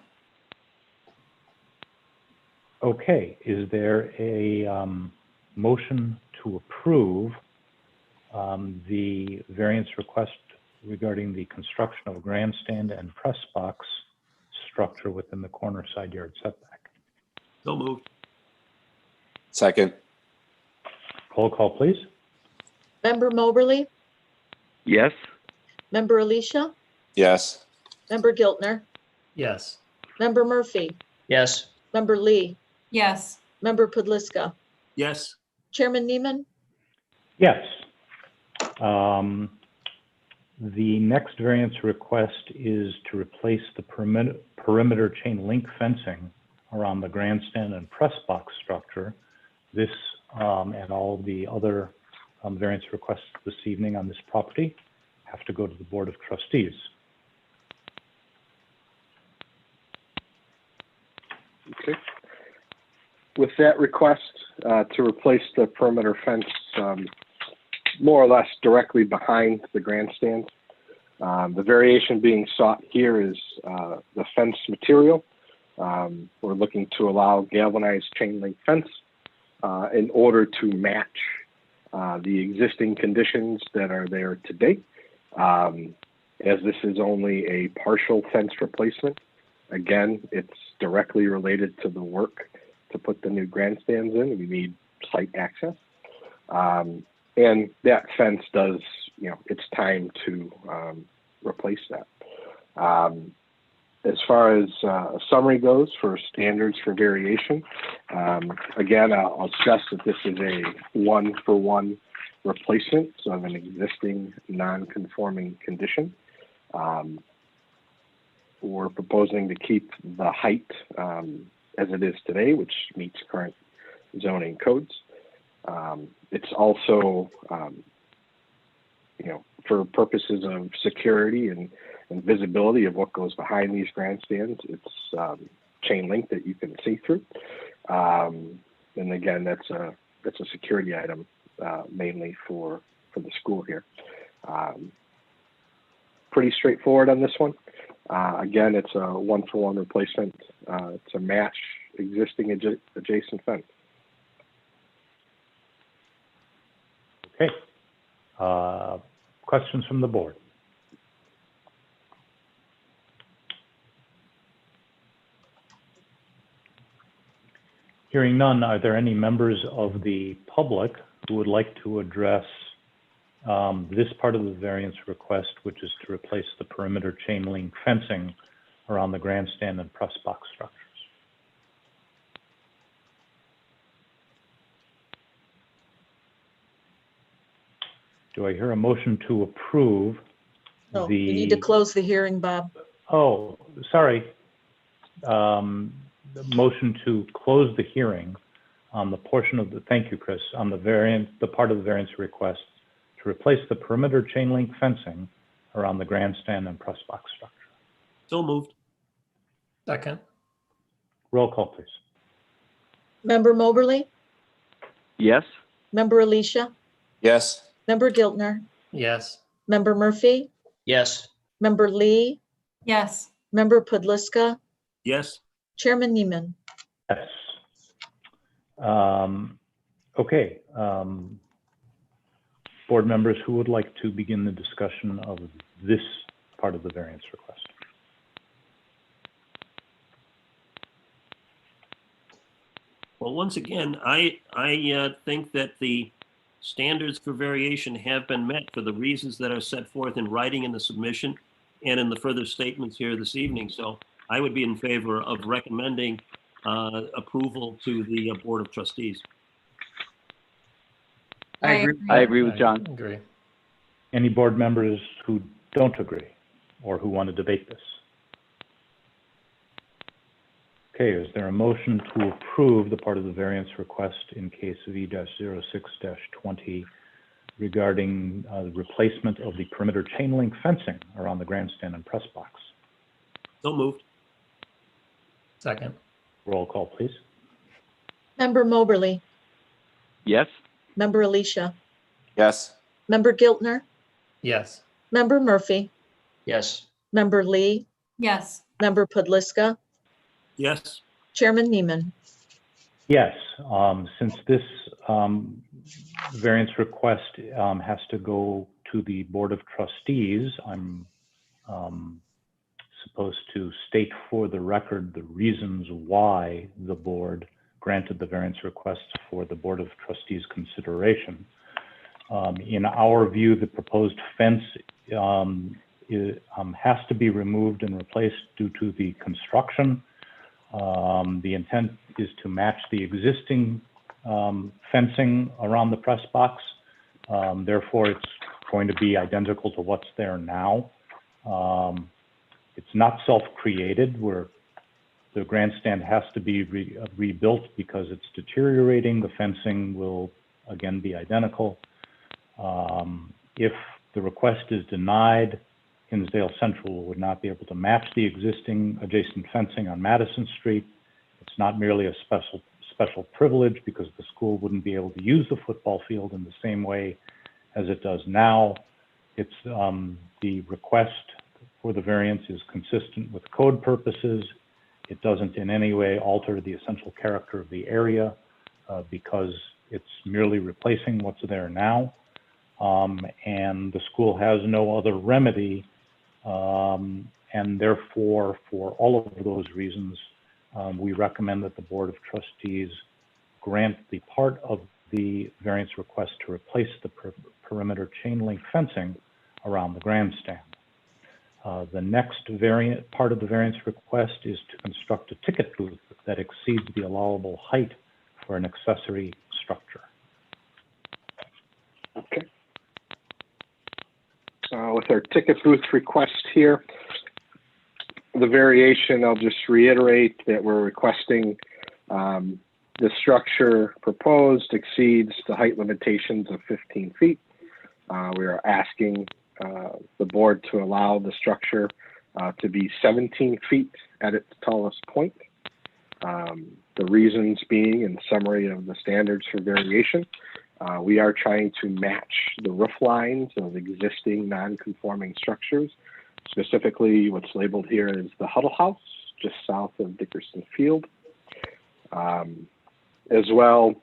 Okay. Is there a motion to approve the variance request regarding the construction of a grandstand and press box structure within the corner side yard setback? So moved. Second. Roll call, please. Member Moberly, Yes. Member Alicia, Yes. Member Giltner, Yes. Member Murphy, Yes. Member Lee, Yes. Member Podliska, Yes. Chairman Neiman, Yes. The next variance request is to replace the perimeter chain link fencing around the grandstand and press box structure. This and all the other variance requests this evening on this property have to go to the Board of Trustees. Okay. With that request to replace the perimeter fence more or less directly behind the grandstand, the variation being sought here is the fence material. We're looking to allow galvanized chain link fence in order to match the existing conditions that are there today. As this is only a partial fence replacement, again, it's directly related to the work to put the new grandstands in. We need site access. And that fence does, it's time to replace that. As far as a summary goes for standards for variation, again, I'll stress that this is a one-for-one replacement of an existing non-conforming condition. We're proposing to keep the height as it is today, which meets current zoning codes. It's also, for purposes of security and visibility of what goes behind these grandstands, it's chain link that you can see through. And again, that's a security item mainly for the school here. Pretty straightforward on this one. Again, it's a one-for-one replacement. It's a match existing adjacent fence. Okay. Questions from the board? Hearing none, are there any members of the public who would like to address this part of the variance request, which is to replace the perimeter chain link fencing around the grandstand and press box structures. Do I hear a motion to approve No, we need to the, close the hearing, Bob. oh, sorry. The motion to close the hearing on the portion of the, thank you, Chris, on the variant, the part of the variance request to replace the perimeter chain link fencing around the grandstand and press box structure. So moved. Second. Roll call, please. Member Moberly, Yes. Member Alicia, Yes. Member Giltner, Yes. Member Murphy, Yes. Member Lee, Yes. Member Pudliska, Yes. Chairman Neiman. Yes. Okay. Board members, who would like to begin the discussion of this part of the variance request? Well, once again, I think that the standards for variation have been met for the reasons that are set forth in writing in the submission and in the further statements here this evening. So I would be in favor of recommending approval to the Board of Trustees. I agree. I agree with John. Agree. Any board members who don't agree or who want to debate this? Okay, is there a motion to approve the part of the variance request in case of E-06-20 regarding the replacement of the perimeter chain link fencing around the grandstand and press box? So moved. Second. Roll call, please. Member Moberly, Yes. Member Alicia, Yes. Member Giltner, Yes. Member Murphy, Yes. Member Lee, Yes. Member Pudliska, Yes. Chairman Neiman. Yes, since this variance request has to go to the Board of Trustees, I'm supposed to state for the record the reasons why the board granted the variance request for the Board of Trustees consideration. In our view, the proposed fence has to be removed and replaced due to the construction. The intent is to match the existing fencing around the press box. Therefore, it's going to be identical to what's there now. It's not self-created, where the grandstand has to be rebuilt because it's deteriorating. The fencing will again be identical. If the request is denied, Hinsdale Central would not be able to match the existing adjacent fencing on Madison Street. It's not merely a special privilege because the school wouldn't be able to use the football field in the same way as it does now. It's the request for the variance is consistent with code purposes. It doesn't in any way alter the essential character of the area because it's merely replacing what's there now. And the school has no other remedy. And therefore, for all of those reasons, we recommend that the Board of Trustees grant the part of the variance request to replace the perimeter chain link fencing around the grandstand. The next part of the variance request is to construct a ticket booth that exceeds the allowable height for an accessory structure. Okay. With our ticket booth request here, the variation, I'll just reiterate that we're requesting the structure proposed exceeds the height limitations of 15 feet. We are asking the board to allow the structure to be 17 feet at its tallest point. The reasons being, in summary of the standards for variation, we are trying to match the roof lines of existing non-conforming structures. Specifically, what's labeled here is the Huddle House, just south of Dickerson Field. As well,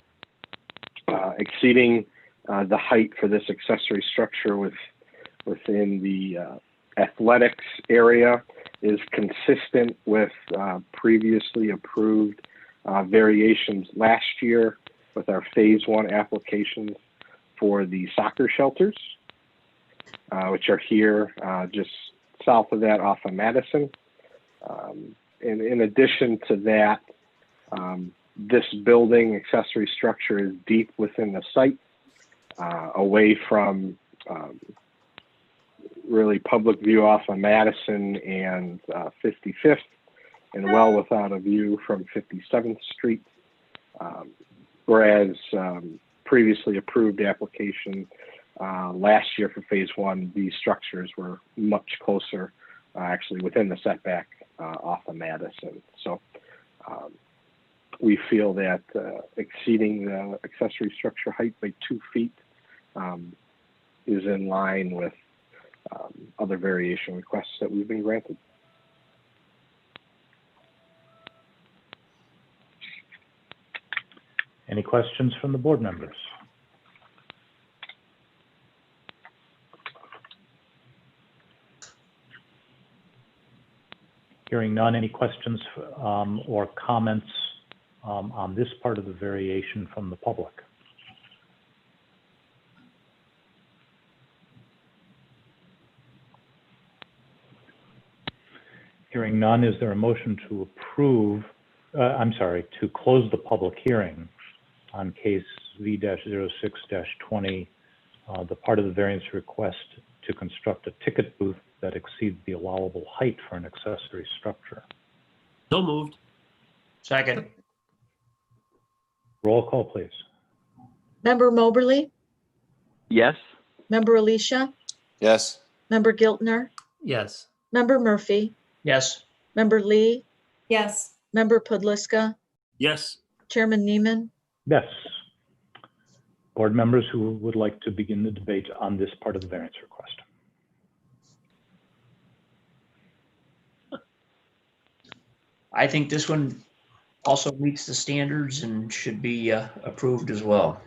exceeding the height for this accessory structure within the athletics area is consistent with previously approved variations last year with our phase 1 applications for the soccer shelters, which are here just south of that off of Madison. In addition to that, this building accessory structure is deep within the site, away from really public view off of Madison and 55th, and well without a view from 57th Street. Whereas previously approved application last year for phase one, these structures were much closer, actually within the setback off of Madison. So we feel that exceeding the accessory structure height by 2 feet is in line with other variation requests that we've been granted. Any questions from the board members? Hearing none, any questions or comments on this part of the variation from the public? Hearing none, is there a motion to approve, to close the public hearing on case V-06-20, the part of the variance request to construct a ticket booth that exceeds the allowable height for an accessory structure? So moved. Second. Roll call, please. Member Moberly, Yes. Member Alicia, Yes. Member Giltner, Yes. Member Murphy, Yes. Member Lee, Yes. Member Pudliska, Yes. Chairman Neiman. Yes. Board members who would like to begin the debate on this part of the variance request? I think this one also meets the standards and should be approved as well.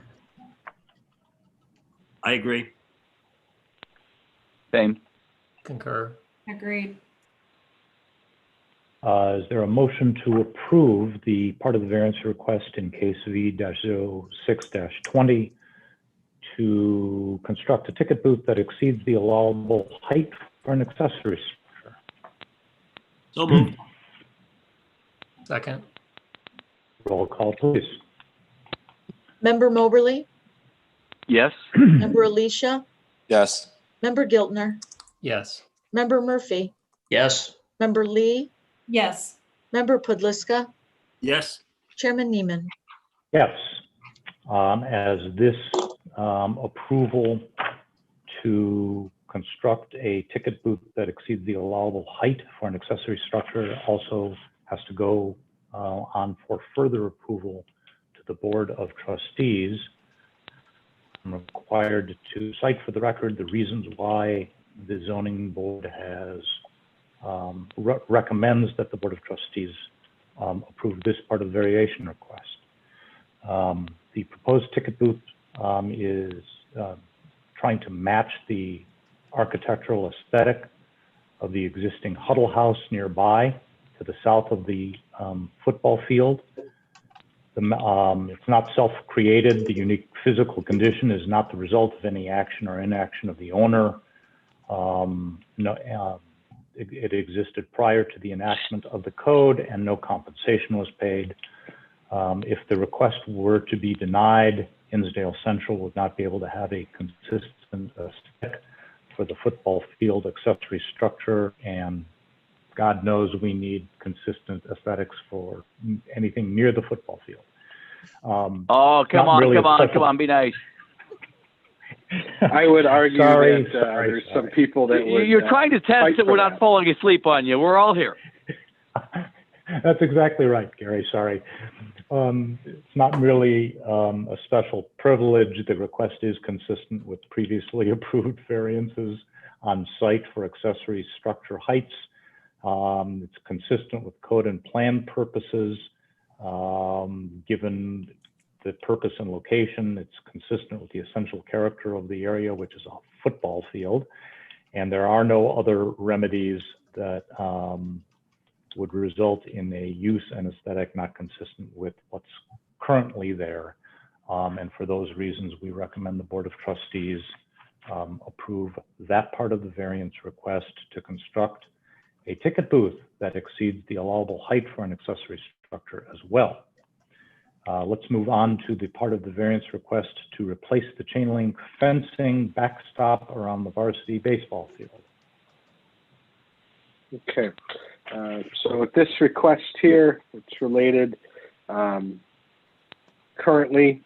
I agree. Same. Concur. Agreed. Is there a motion to approve the part of the variance request in case V-06-20 to construct a ticket booth that exceeds the allowable height for an accessory structure? So moved. Second. Roll call, please. Member Moberly, Yes. Member Alicia, Yes. Member Giltner, Yes. Member Murphy, Yes. Member Lee, Yes. Member Pudliska, Yes. Chairman Neiman. Yes. As this approval to construct a ticket booth that exceeds the allowable height for an accessory structure also has to go on for further approval to the Board of Trustees. I'm required to cite for the record the reasons why the zoning board has recommends that the Board of Trustees approve this part of the variation request. The proposed ticket booth is trying to match the architectural aesthetic of the existing Huddle House nearby to the south of the football field. It's not self-created. The unique physical condition is not the result of any action or inaction of the owner. It existed prior to the enactment of the code and no compensation was paid. If the request were to be denied, Hinsdale Central would not be able to have a consistent aesthetic for the football field accessory structure, and God knows we need consistent aesthetics for anything near the football field. Oh, come on, be nice. I would argue Sorry, that sorry, there's some people that would. You're trying to test that we're not falling asleep on you. We're all here. That's exactly right, Gary. Sorry. It's not really a special privilege. The request is consistent with previously approved variances on site for accessory structure heights. It's consistent with code and plan purposes. Given the purpose and location, it's consistent with the essential character of the area, which is a football field. And there are no other remedies that would result in a use and aesthetic not consistent with what's currently there. And for those reasons, we recommend the Board of Trustees approve that part of the variance request to construct a ticket booth that exceeds the allowable height for an accessory structure as well. Let's move on to the part of the variance request to replace the chain link fencing backstop around the varsity baseball field. Okay, so with this request here, it's related. Currently,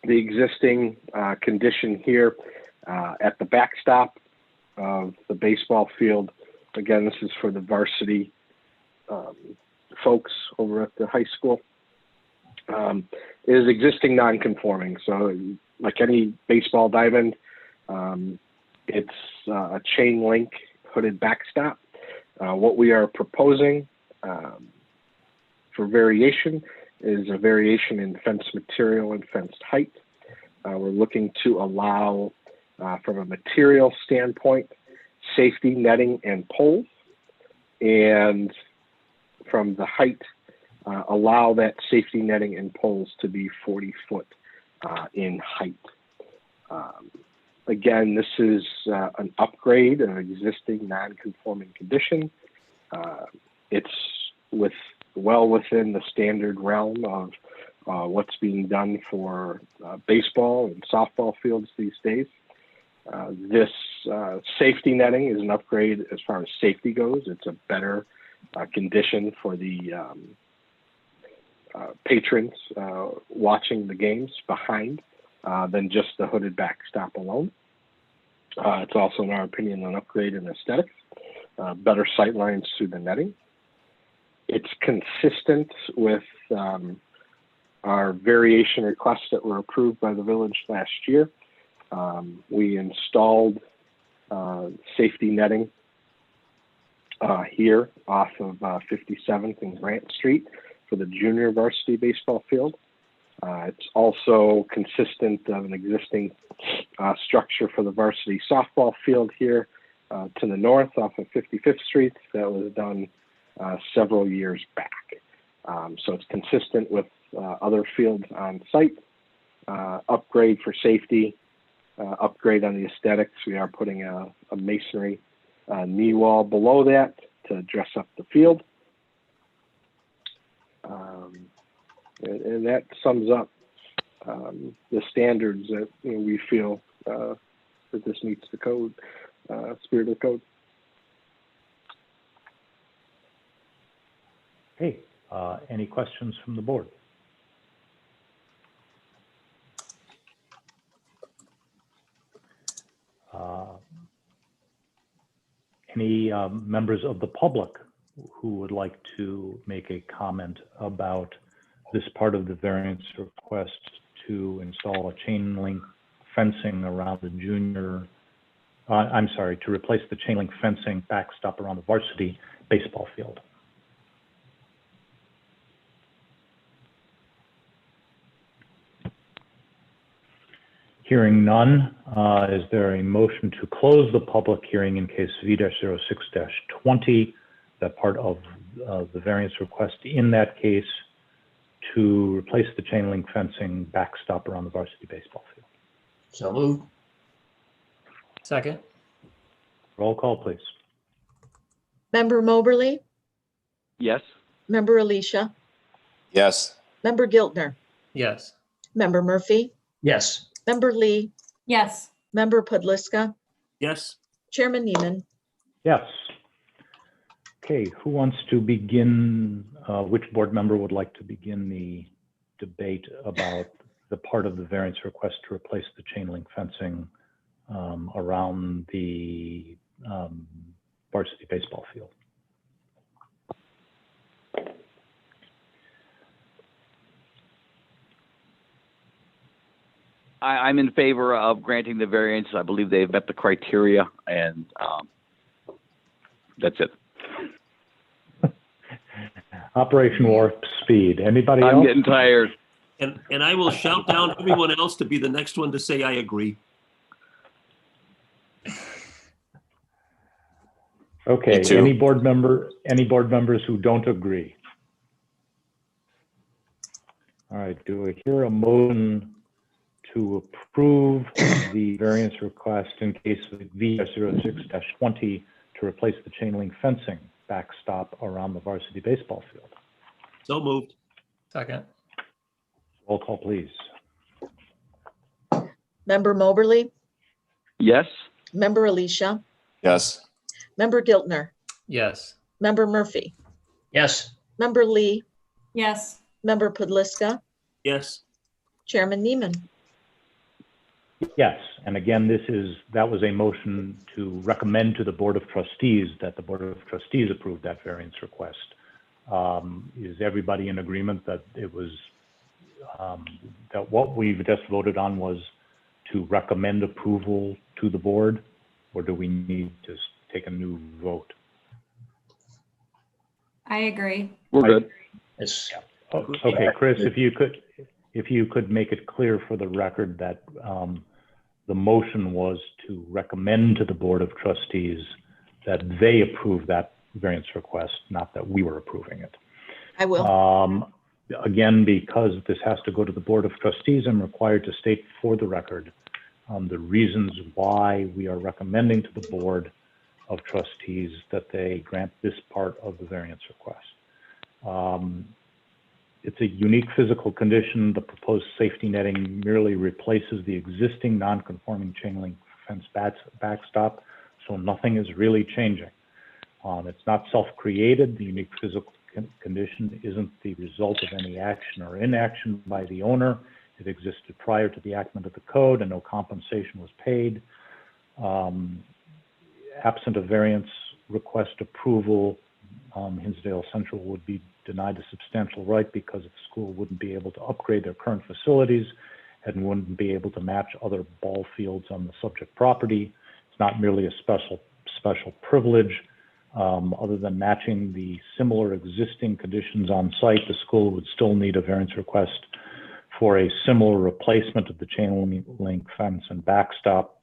the existing condition here at the backstop of the baseball field, again, this is for the varsity folks over at the high school, is existing non-conforming. So like any baseball diamond, it's a chain link hooded backstop. What we are proposing for variation is a variation in fence material and fenced height. We're looking to allow, from a material standpoint, safety netting and poles, and from the height, allow that safety netting and poles to be 40 foot in height. Again, this is an upgrade of existing non-conforming condition. It's well within the standard realm of what's being done for baseball and softball fields these days. This safety netting is an upgrade as far as safety goes. It's a better condition for the patrons watching the games behind than just the hooded backstop alone. It's also, in our opinion, an upgrade in aesthetics, better sight lines through the netting. It's consistent with our variation requests that were approved by the village last year. We installed safety netting here off of 57th and Grant Street for the junior varsity baseball field. It's also consistent of an existing structure for the varsity softball field here to the north off of 55th Street that was done several years back. So it's consistent with other fields on site. Upgrade for safety, upgrade on the aesthetics. We are putting a masonry knee wall below that to dress up the field. And that sums up the standards that we feel that this meets the code, spirit of the code. Okay, any questions from the board? Any members of the public who would like to make a comment about this part of the variance request to install a chain link fencing around the junior, to replace the chain link fencing backstop around the varsity baseball field? Hearing none, is there a motion to close the public hearing in case V-06-20, that part of the variance request in that case to replace the chain link fencing backstop around the varsity baseball field? So moved. Second. Roll call, please. Member Moberly, Yes. Member Alicia, Yes. Member Giltner, Yes. Member Murphy, Yes. Member Lee, Yes. Member Pudliska, Yes. Chairman Neiman. Yes. Okay, who wants to begin? Which board member would like to begin the debate about the part of the variance request to replace the chain link fencing around the varsity baseball field? I'm in favor of granting the variance. I believe they've met the criteria, and that's it. Operation Warp Speed. Anybody else? I'm getting tired. And I will shout down everyone else to be the next one to say I agree. Okay, Me too. any board members who don't agree? All right, do I hear a motion to approve the variance request in case of V-06-20 to to replace the chain link fencing backstop around the varsity baseball field. So moved. Second. Roll call, please. Member Moberly, Yes. Member Alicia, Yes. Member Giltner, Yes. Member Murphy, Yes. Member Lee, Yes. Member Podliska, Yes. Chairman Neiman. Yes, and again, that was a motion to recommend to the Board of Trustees that the Board of Trustees approve that variance request. Is everybody in agreement that it was, that what we've just voted on was to recommend approval to the board, or do we need to take a new vote? I agree. We're good. It's, Oh, okay, Chris, if you could make it clear for the record that the motion was to recommend to the Board of Trustees that they approve that variance request, not that we were approving it. I will. Again, because this has to go to the Board of Trustees, I'm required to state for the record the reasons why we are recommending to the Board of Trustees that they grant this part of the variance request. It's a unique physical condition. The proposed safety netting merely replaces the existing non-conforming chain link fence backstop, so nothing is really changing. It's not self-created. The unique physical condition isn't the result of any action or inaction by the owner. It existed prior to the enactment of the code and no compensation was paid. Absent a variance request approval, Hinsdale Central would be denied a substantial right because the school wouldn't be able to upgrade their current facilities and wouldn't be able to match other ball fields on the subject property. It's not merely a special privilege. Other than matching the similar existing conditions on site, the school would still need a variance request for a similar replacement of the chain link fence and backstop.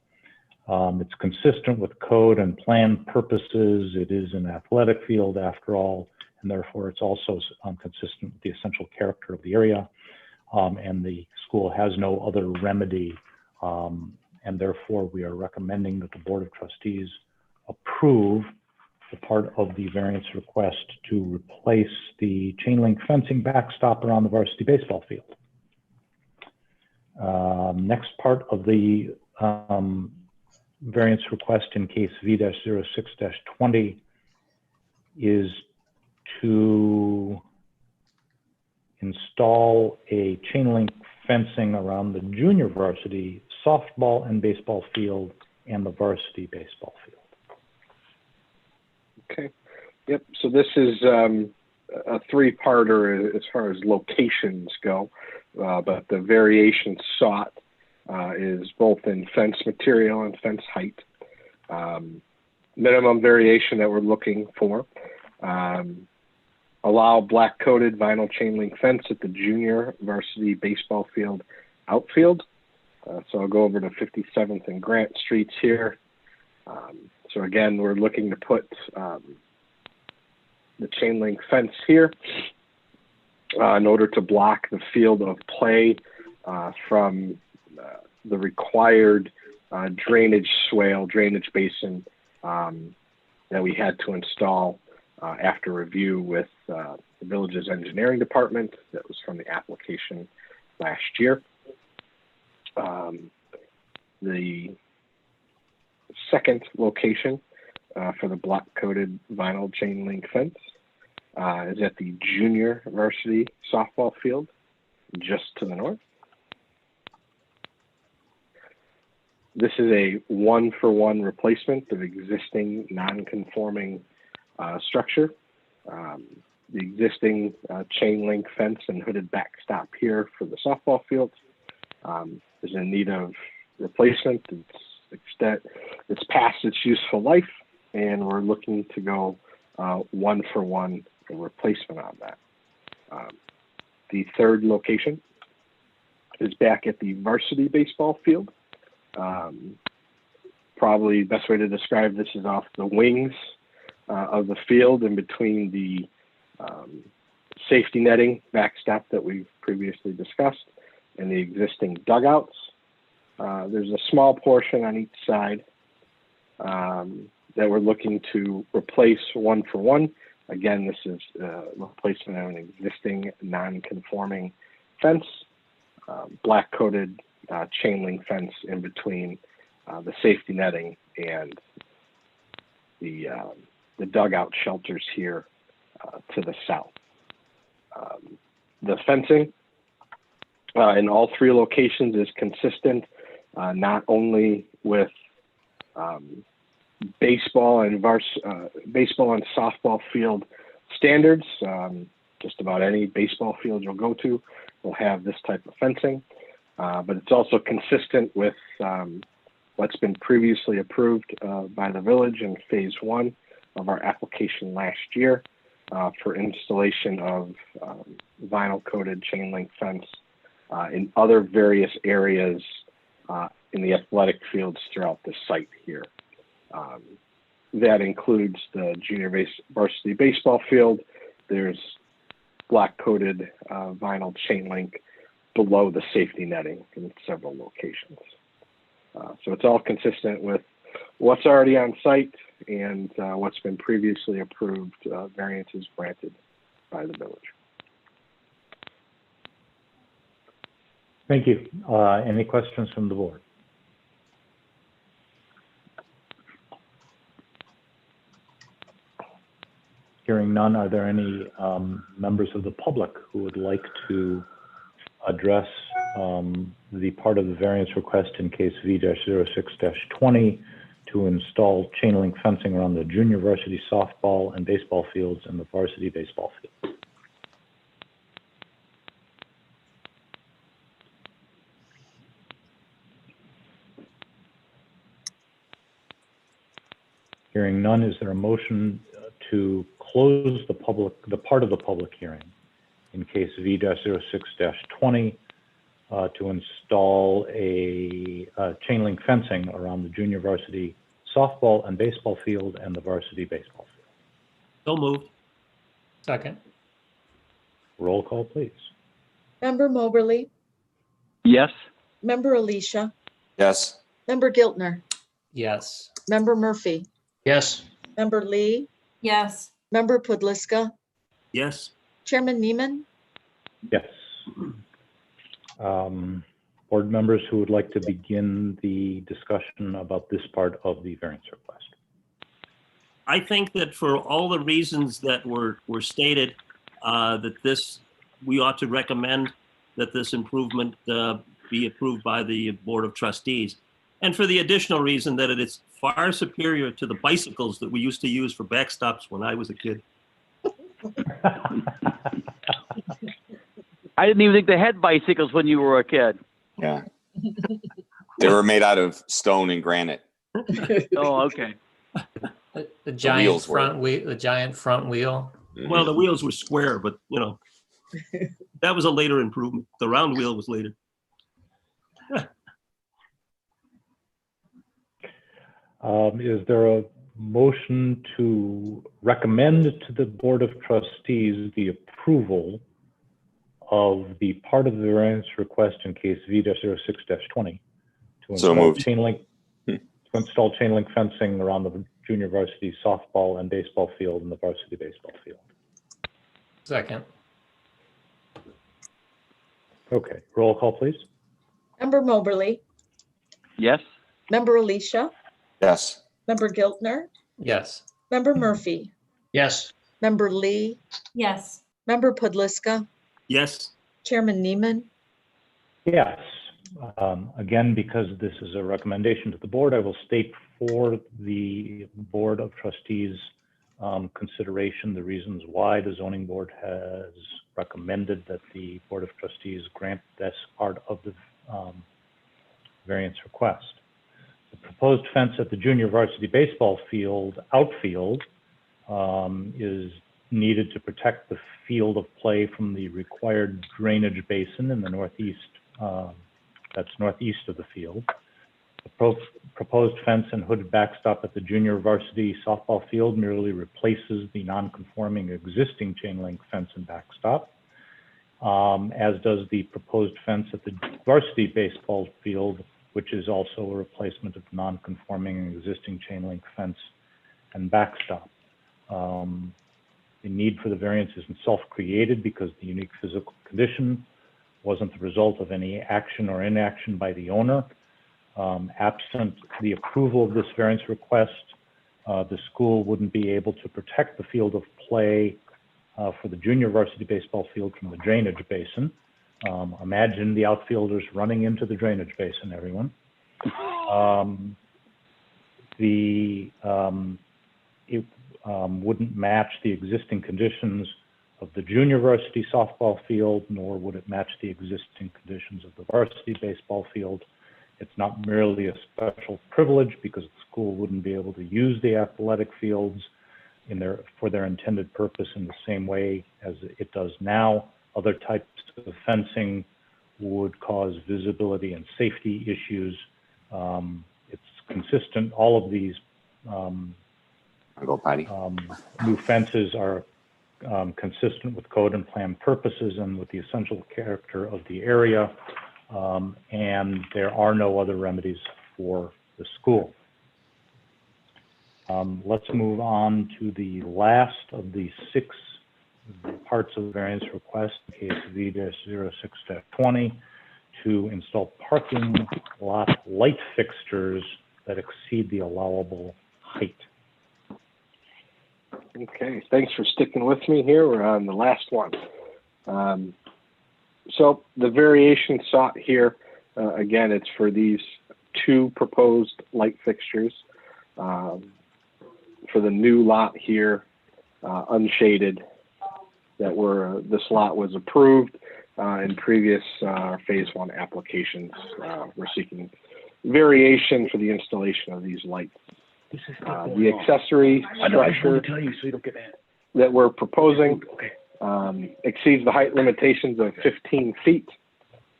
It's consistent with code and plan purposes. It is an athletic field after all, and therefore it's also consistent with the essential character of the area. And the school has no other remedy, and therefore we are recommending that the Board of Trustees approve the part of the variance request to replace the chain link fencing backstop around the varsity baseball field. Next part of the variance request in case V-06-20 is to install a chain link fencing around the junior varsity softball and baseball field and the varsity baseball field. Okay. Yep. So this is a three-parter as far as locations go, but the variation sought is both in fence material and fence height. Minimum variation that we're looking for. Allow black-coated vinyl chain link fence at the junior varsity baseball field outfield. So I'll go over to 57th and Grant Streets here. So again, we're looking to put the chain link fence here in order to block the field of play from the required drainage basin that we had to install after review with the village's engineering department. That was from the application last year. The second location for the block-coated vinyl chain link fence is at the junior varsity softball field, just to the north. This is a one-for-one replacement of existing non-conforming structure. The existing chain link fence and hooded backstop here for the softball field is in need of replacement. It's past its useful life, and we're looking to go one-for-one replacement on that. The third location is back at the varsity baseball field. Probably the best way to describe this is off the wings of the field in between the safety netting backstop that we've previously discussed and the existing dugouts. There's a small portion on each side that we're looking to replace one for one. Again, this is replacement of an existing non-conforming fence, black coated chain link fence in between the safety netting and the dugout shelters here to the south. The fencing in all three locations is consistent, not only with baseball and softball field standards. Just about any baseball field you'll go to will have this type of fencing, but it's also consistent with what's been previously approved by the village in phase 1 of our application last year for installation of vinyl coated chain link fence in other various areas in the athletic fields throughout the site here. That includes the junior varsity baseball field. There's black coated vinyl chain link below the safety netting in several locations. So it's all consistent with what's already on site and what's been previously approved variances granted by the village. Thank you. Any questions from the board? Hearing none, are there any members of the public who would like to address the part of the variance request in case V-06-20 to install chain link fencing around the junior varsity softball and baseball fields and the varsity baseball field? Hearing none, is there a motion to close the part of the public hearing in case V-06-20 to install a chain link fencing around the junior varsity softball and baseball field and the varsity baseball field? So moved. Second. Roll call, please. Member Moberly, Yes. Member Alicia, Yes. Member Giltner, Yes. Member Murphy, Yes. Member Lee, Yes. Member Pudliska, Yes. Chairman Neiman, Yes. Board members who would like to begin the discussion about this part of the variance request? I think that for all the reasons that were stated, that we ought to recommend that this improvement be approved by the Board of Trustees. And for the additional reason that it is far superior to the bicycles that we used to use for backstops when I was a kid. I didn't even think they had bicycles when you were a kid. Yeah. They were made out of stone and granite. Oh, okay. The giant wheels were. front wheel, the giant front wheel. Well, the wheels were square, but you know, that was a later improvement. The round wheel was later. Is there a motion to recommend to the Board of Trustees the approval of the part of the variance request in case V-06-20 to So install moved. chain link fencing around the junior varsity softball and baseball field and the varsity baseball field? Second. Okay, roll call, please. Member Moberly, Yes. Member Alicia, Yes. Member Giltner, Yes. Member Murphy, Yes. Member Lee, Yes. Member Pudliska, Yes. Chairman Neiman, Yes. Again, because this is a recommendation to the board, I will state for the Board of Trustees consideration the reasons why the zoning board has recommended that the Board of Trustees grant this part of the variance request. The proposed fence at the junior varsity baseball field outfield is needed to protect the field of play from the required drainage basin in the northeast, that's northeast of the field. The proposed fence and hooded backstop at the junior varsity softball field merely replaces the non-conforming existing chain link fence and backstop, as does the proposed fence at the varsity baseball field, which is also a replacement of non-conforming existing chain link fence and backstop. The need for the variance isn't self-created because the unique physical condition wasn't the result of any action or inaction by the owner. Absent the approval of this variance request, the school wouldn't be able to protect the field of play for the junior varsity baseball field from the drainage basin. Imagine the outfielders running into the drainage basin, everyone. It wouldn't match the existing conditions of the junior varsity softball field, nor would it match the existing conditions of the varsity baseball field. It's not merely a special privilege because the school wouldn't be able to use the athletic fields for their intended purpose in the same way as it does now. Other types of fencing would cause visibility and safety issues. It's consistent, all of these new fences are consistent with code and plan purposes and with the essential character of the area, and there are no other remedies for the school. Let's move on to the last of the 6 parts of the variance request, case V-06-20, to install parking lot light fixtures that exceed the allowable height. Okay, thanks for sticking with me here. We're on the last one. So the variation sought here, again, it's for these 2 proposed light fixtures. For the new lot here, unshaded, this lot was approved in previous phase 1 applications. We're seeking variation for the installation of these lights. The accessory structure that we're proposing exceeds the height limitations of 15 feet.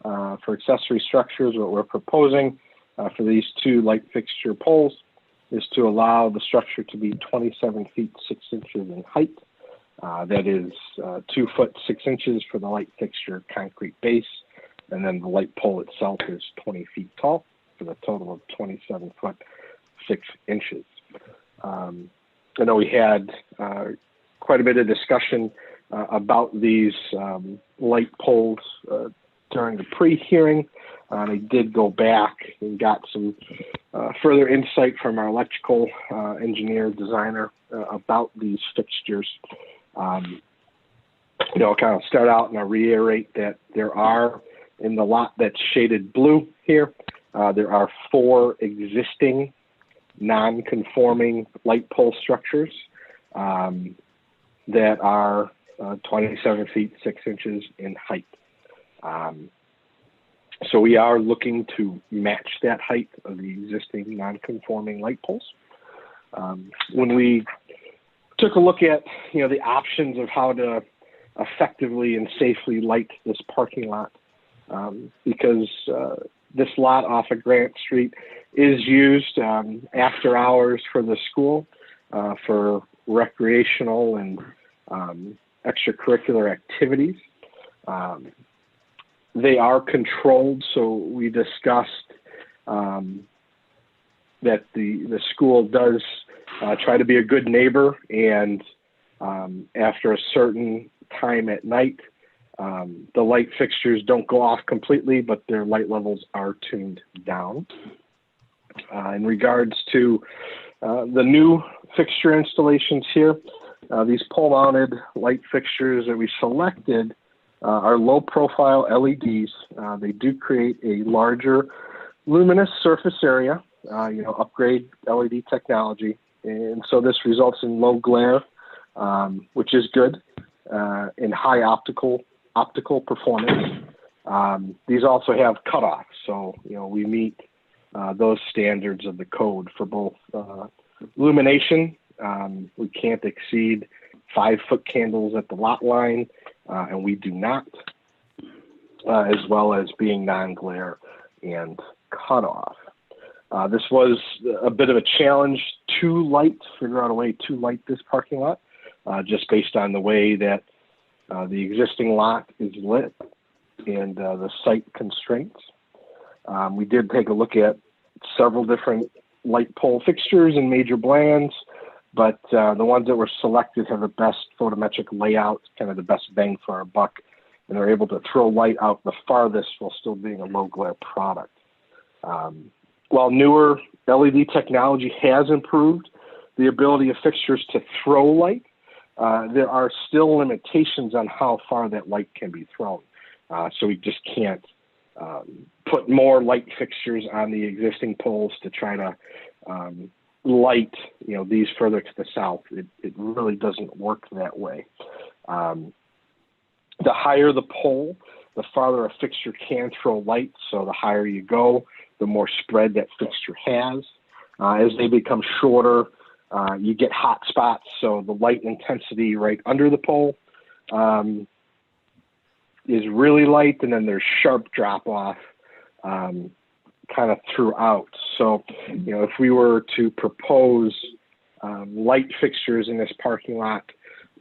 For accessory structures, what we're proposing for these 2 light fixture poles is to allow the structure to be 27 feet 6 inches in height. That is 2 foot 6 inches for the light fixture concrete base, and then the light pole itself is 20 feet tall for the total of 27 foot 6 inches. I know we had quite a bit of discussion about these light poles during the pre-hearing. I did go back and got some further insight from our electrical engineer designer about these fixtures. I'll kind of start out and I'll reiterate that there are, in the lot that's shaded blue here, there are 4 existing non-conforming light pole structures that are 27 feet 6 inches in height. So we are looking to match that height of the existing non-conforming light poles. When we took a look at the options of how to effectively and safely light this parking lot, because this lot off of Grant Street is used after hours for the school for recreational and extracurricular activities. They are controlled, so we discussed that the school does try to be a good neighbor, and after a certain time at night, the light fixtures don't go off completely, but their light levels are tuned down. In regards to the new fixture installations here, these pole-mounted light fixtures that we selected are low-profile LEDs. They do create a larger luminous surface area, upgrade LED technology, and so this results in low glare, which is good, and high optical performance. These also have cutoffs, so we meet those standards of the code for both illumination. We can't exceed 5-foot candles at the lot line, and we do not, as well as being non-glare and cutoff. This was a bit of a challenge to figure out a way to light this parking lot, just based on the way that the existing lot is lit and the site constraints. We did take a look at several different light pole fixtures and major brands but the ones that were selected have the best photometric layout, kind of the best bang for our buck, and they're able to throw light out the farthest while still being a low glare product. While newer LED technology has improved the ability of fixtures to throw light, there are still limitations on how far that light can be thrown. So we just can't put more light fixtures on the existing poles to try to light, these further to the south. It really doesn't work that way. The higher the pole, the farther a fixture can throw light. So the higher you go, the more spread that fixture has. As they become shorter, you get hot spots. So the light intensity right under the pole is really light, and then there's sharp drop off kind of throughout. So, if we were to propose light fixtures in this parking lot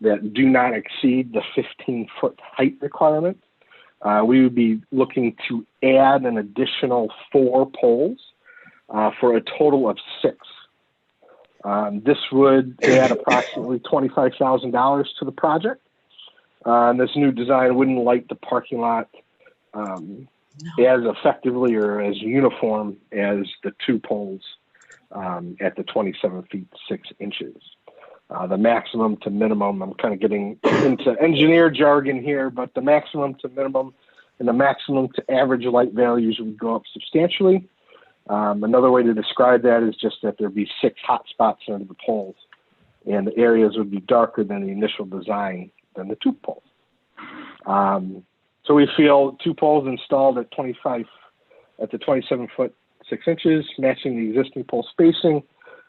that do not exceed the 15-foot height requirement, we would be looking to add an additional 4 poles for a total of 6. This would add approximately $25,000 to the project. And this new design wouldn't light the parking lot as effectively or as uniform as the 2 poles at the 27 feet 6 inches. The maximum to minimum, I'm kind of getting into engineer jargon here, but the maximum to minimum and the maximum to average light values would go up substantially. Another way to describe that is just that there'd be 6 hot spots under the poles, and the areas would be darker than the initial design than the 2 poles. So we feel 2 poles installed at the 27 foot 6 inches, matching the existing pole spacing,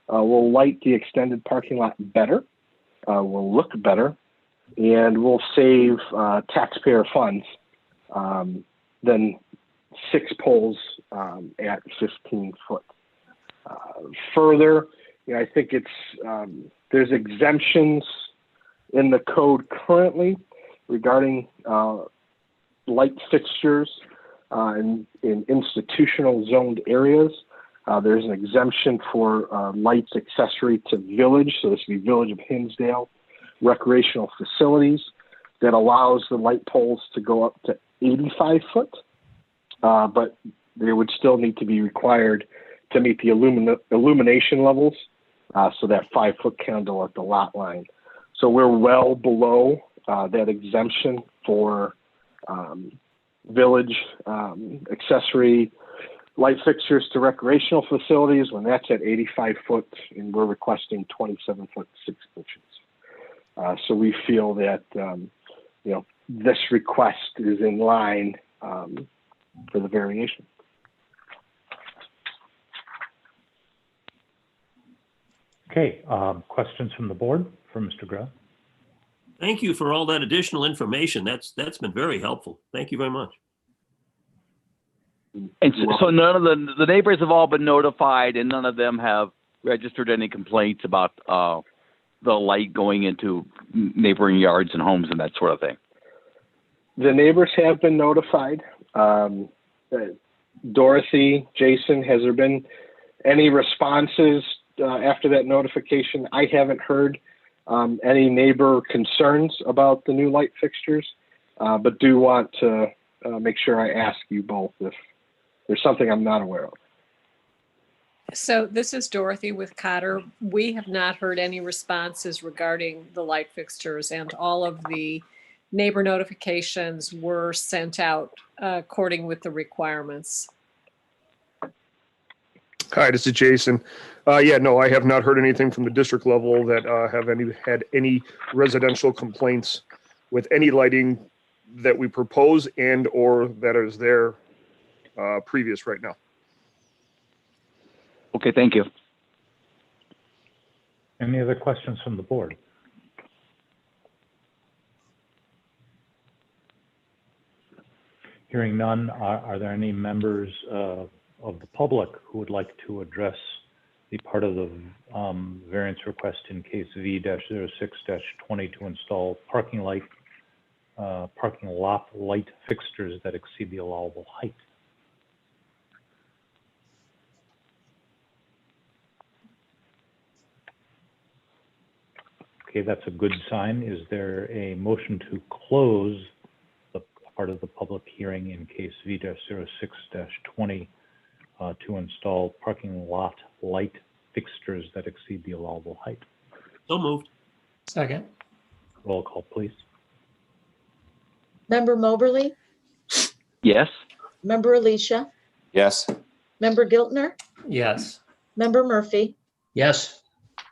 will light the extended parking lot better, will look better, and will save taxpayer funds than 6 poles at 15 foot. Further, I think there's exemptions in the code currently regarding light fixtures in institutional zoned areas. There's an exemption for lights accessory to village, so this would be Village of Hinsdale recreational facilities, that allows the light poles to go up to 85 foot, but they would still need to be required to meet the illumination levels, so that 5-foot candle at the lot line. So we're well below that exemption for village accessory light fixtures to recreational facilities, when that's at 85 foot, and we're requesting 27 foot 6 inches. So we feel that this request is in line for the variation. Okay, questions from the board for Mr. Grell? Thank you for all that additional information. That's been very helpful. Thank you very much. And so none of the neighbors have all been notified, and none of them have registered any complaints about the light going into neighboring yards and homes and that sort of thing. The neighbors have been notified. Dorothy, Jason, has there been any responses after that notification? I haven't heard any neighbor concerns about the new light fixtures, but do want to make sure I ask you both if there's something I'm not aware of. So this is Dorothy with Cotter. We have not heard any responses regarding the light fixtures, and all of the neighbor notifications were sent out according with the requirements. Hi, this is Jason. Yeah, no, I have not heard anything from the district level that have had any residential complaints with any lighting that we propose and or that is there previous right now. Okay, thank you. Any other questions from the board? Hearing none, are there any members of the public who would like to address the part of the variance request in case V-06-20 to install parking lot light fixtures that exceed the allowable height? Okay, that's a good sign. Is there a motion to close the part of the public hearing in case V-06-20 to install parking lot light fixtures that exceed the allowable height? So moved. Second. Roll call, please. Member Moberly, Yes. Member Alicia, Yes. Member Giltner, Yes. Member Murphy, Yes.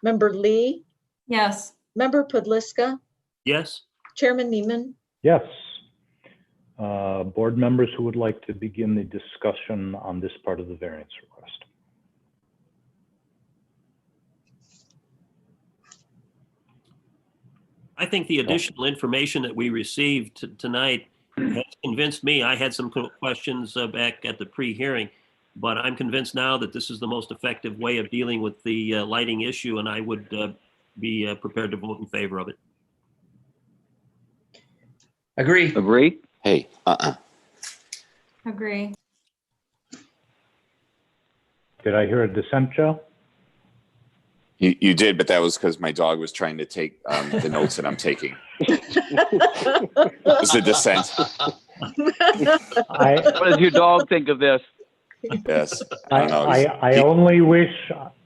Member Lee, Yes. Member Pudliska, Yes. Chairman Neiman. Yes. Board members who would like to begin the discussion on this part of the variance request. I think the additional information that we received tonight has convinced me. I had some questions back at the pre-hearing, but I'm convinced now that this is the most effective way of dealing with the lighting issue, and I would be prepared to vote in favor of it. Agree. Agree? Hey, Agree. Did I hear a dissent, Joe? You did, but that was because my dog was trying to take the notes that I'm taking. It was a dissent. What does your dog think of this? Yes. I don't know.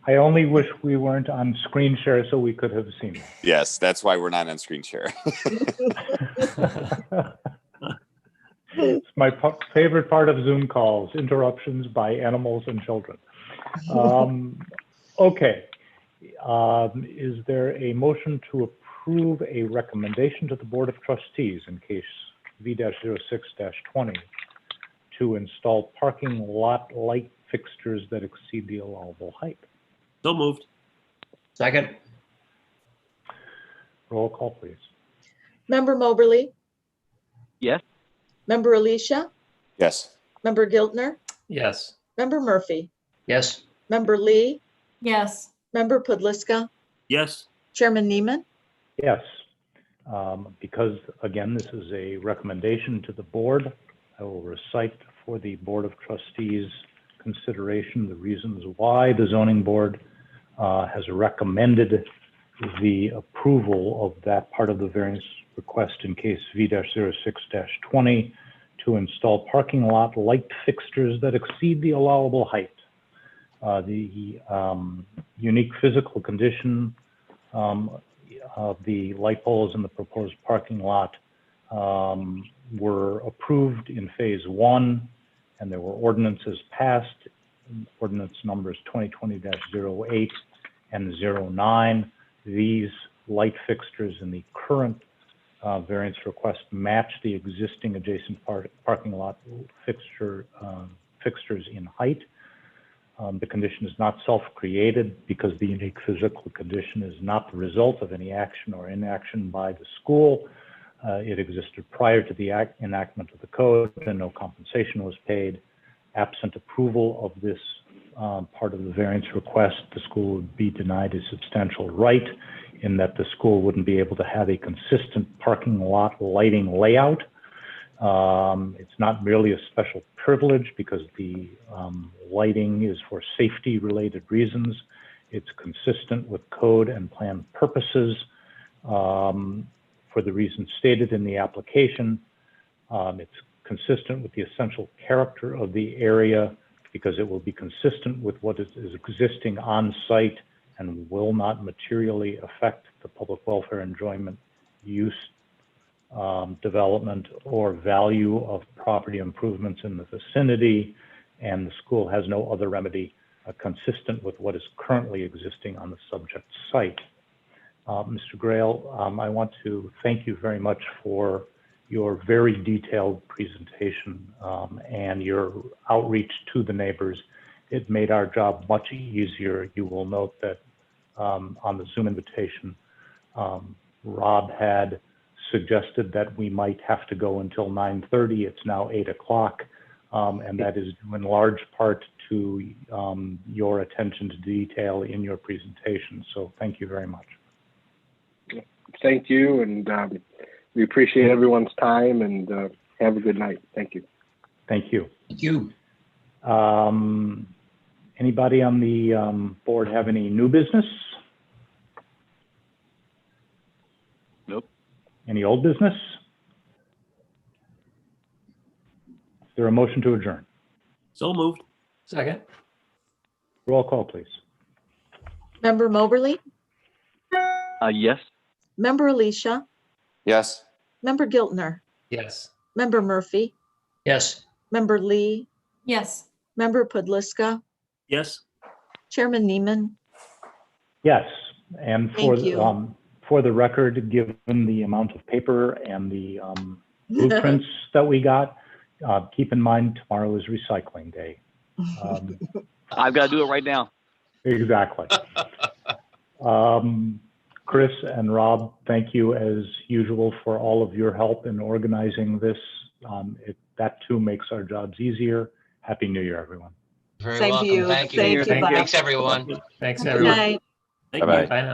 I only wish we weren't on screen share so we could have seen it. Yes, that's why we're not on screen share. It's my favorite part of Zoom calls, interruptions by animals and children. Okay. Is there a motion to approve a recommendation to the Board of Trustees in case V-06-20 to install parking lot light fixtures that exceed the allowable height? So moved. Second. Roll call, please. Member Moberly, Yes. Member Alicia, Yes. Member Giltner, Yes. Member Murphy, Yes. Member Lee, Yes. Member Pudliska, Yes. Chairman Neiman. Yes. Because, again, this is a recommendation to the board, I will recite for the Board of Trustees consideration the reasons why the zoning board has recommended the approval of that part of the variance request in case V-06-20 to install parking lot light fixtures that exceed the allowable height. The unique physical condition of the light poles in the proposed parking lot were approved in phase 1, and there were ordinances passed, ordinance numbers 2020-08 and 09. These light fixtures in the current variance request match the existing adjacent parking lot fixtures in height. The condition is not self-created because the unique physical condition is not the result of any action or inaction by the school. It existed prior to the enactment of the code, and no compensation was paid. Absent approval of this part of the variance request, the school would be denied a substantial right in that the school wouldn't be able to have a consistent parking lot lighting layout. It's not merely a special privilege because the lighting is for safety related reasons. It's consistent with code and plan purposes for the reasons stated in the application. It's consistent with the essential character of the area because it will be consistent with what is existing on site and will not materially affect the public welfare, enjoyment, use, development, or value of property improvements in the vicinity, and the school has no other remedy consistent with what is currently existing on the subject site. Mr. Grail, I want to thank you very much for your very detailed presentation and your outreach to the neighbors. It made our job much easier. You will note that on the Zoom invitation, Rob had suggested that we might have to go until 9:30. It's now 8 o'clock, and that is due in large part to your attention to detail in your presentation. So thank you very much. Thank you, and we appreciate everyone's time, and have a good night. Thank you. Thank you. Thank you. Anybody on the board have any new business? Any old business? Is there a motion to adjourn? So moved. Second. Roll call, please. Member Moberly, Yes. Member Alicia, Yes. Member Giltner, Yes. Member Murphy, Yes. Member Lee, Yes. Member Pudliska, Yes. Chairman Neiman. Yes, and Thank you. for the record, given the amount of paper and the blueprints that we got, keep in mind tomorrow is recycling day. I've got to do it right now. Exactly. Chris and Rob, thank you as usual for all of your help in organizing this. That too makes our jobs easier. Happy New Year, everyone. Very Same to welcome. you. Thank you. Thank you, Bob. Thanks, everyone. Thanks, Good everyone. night. Thank you. Bye-bye. Bye now.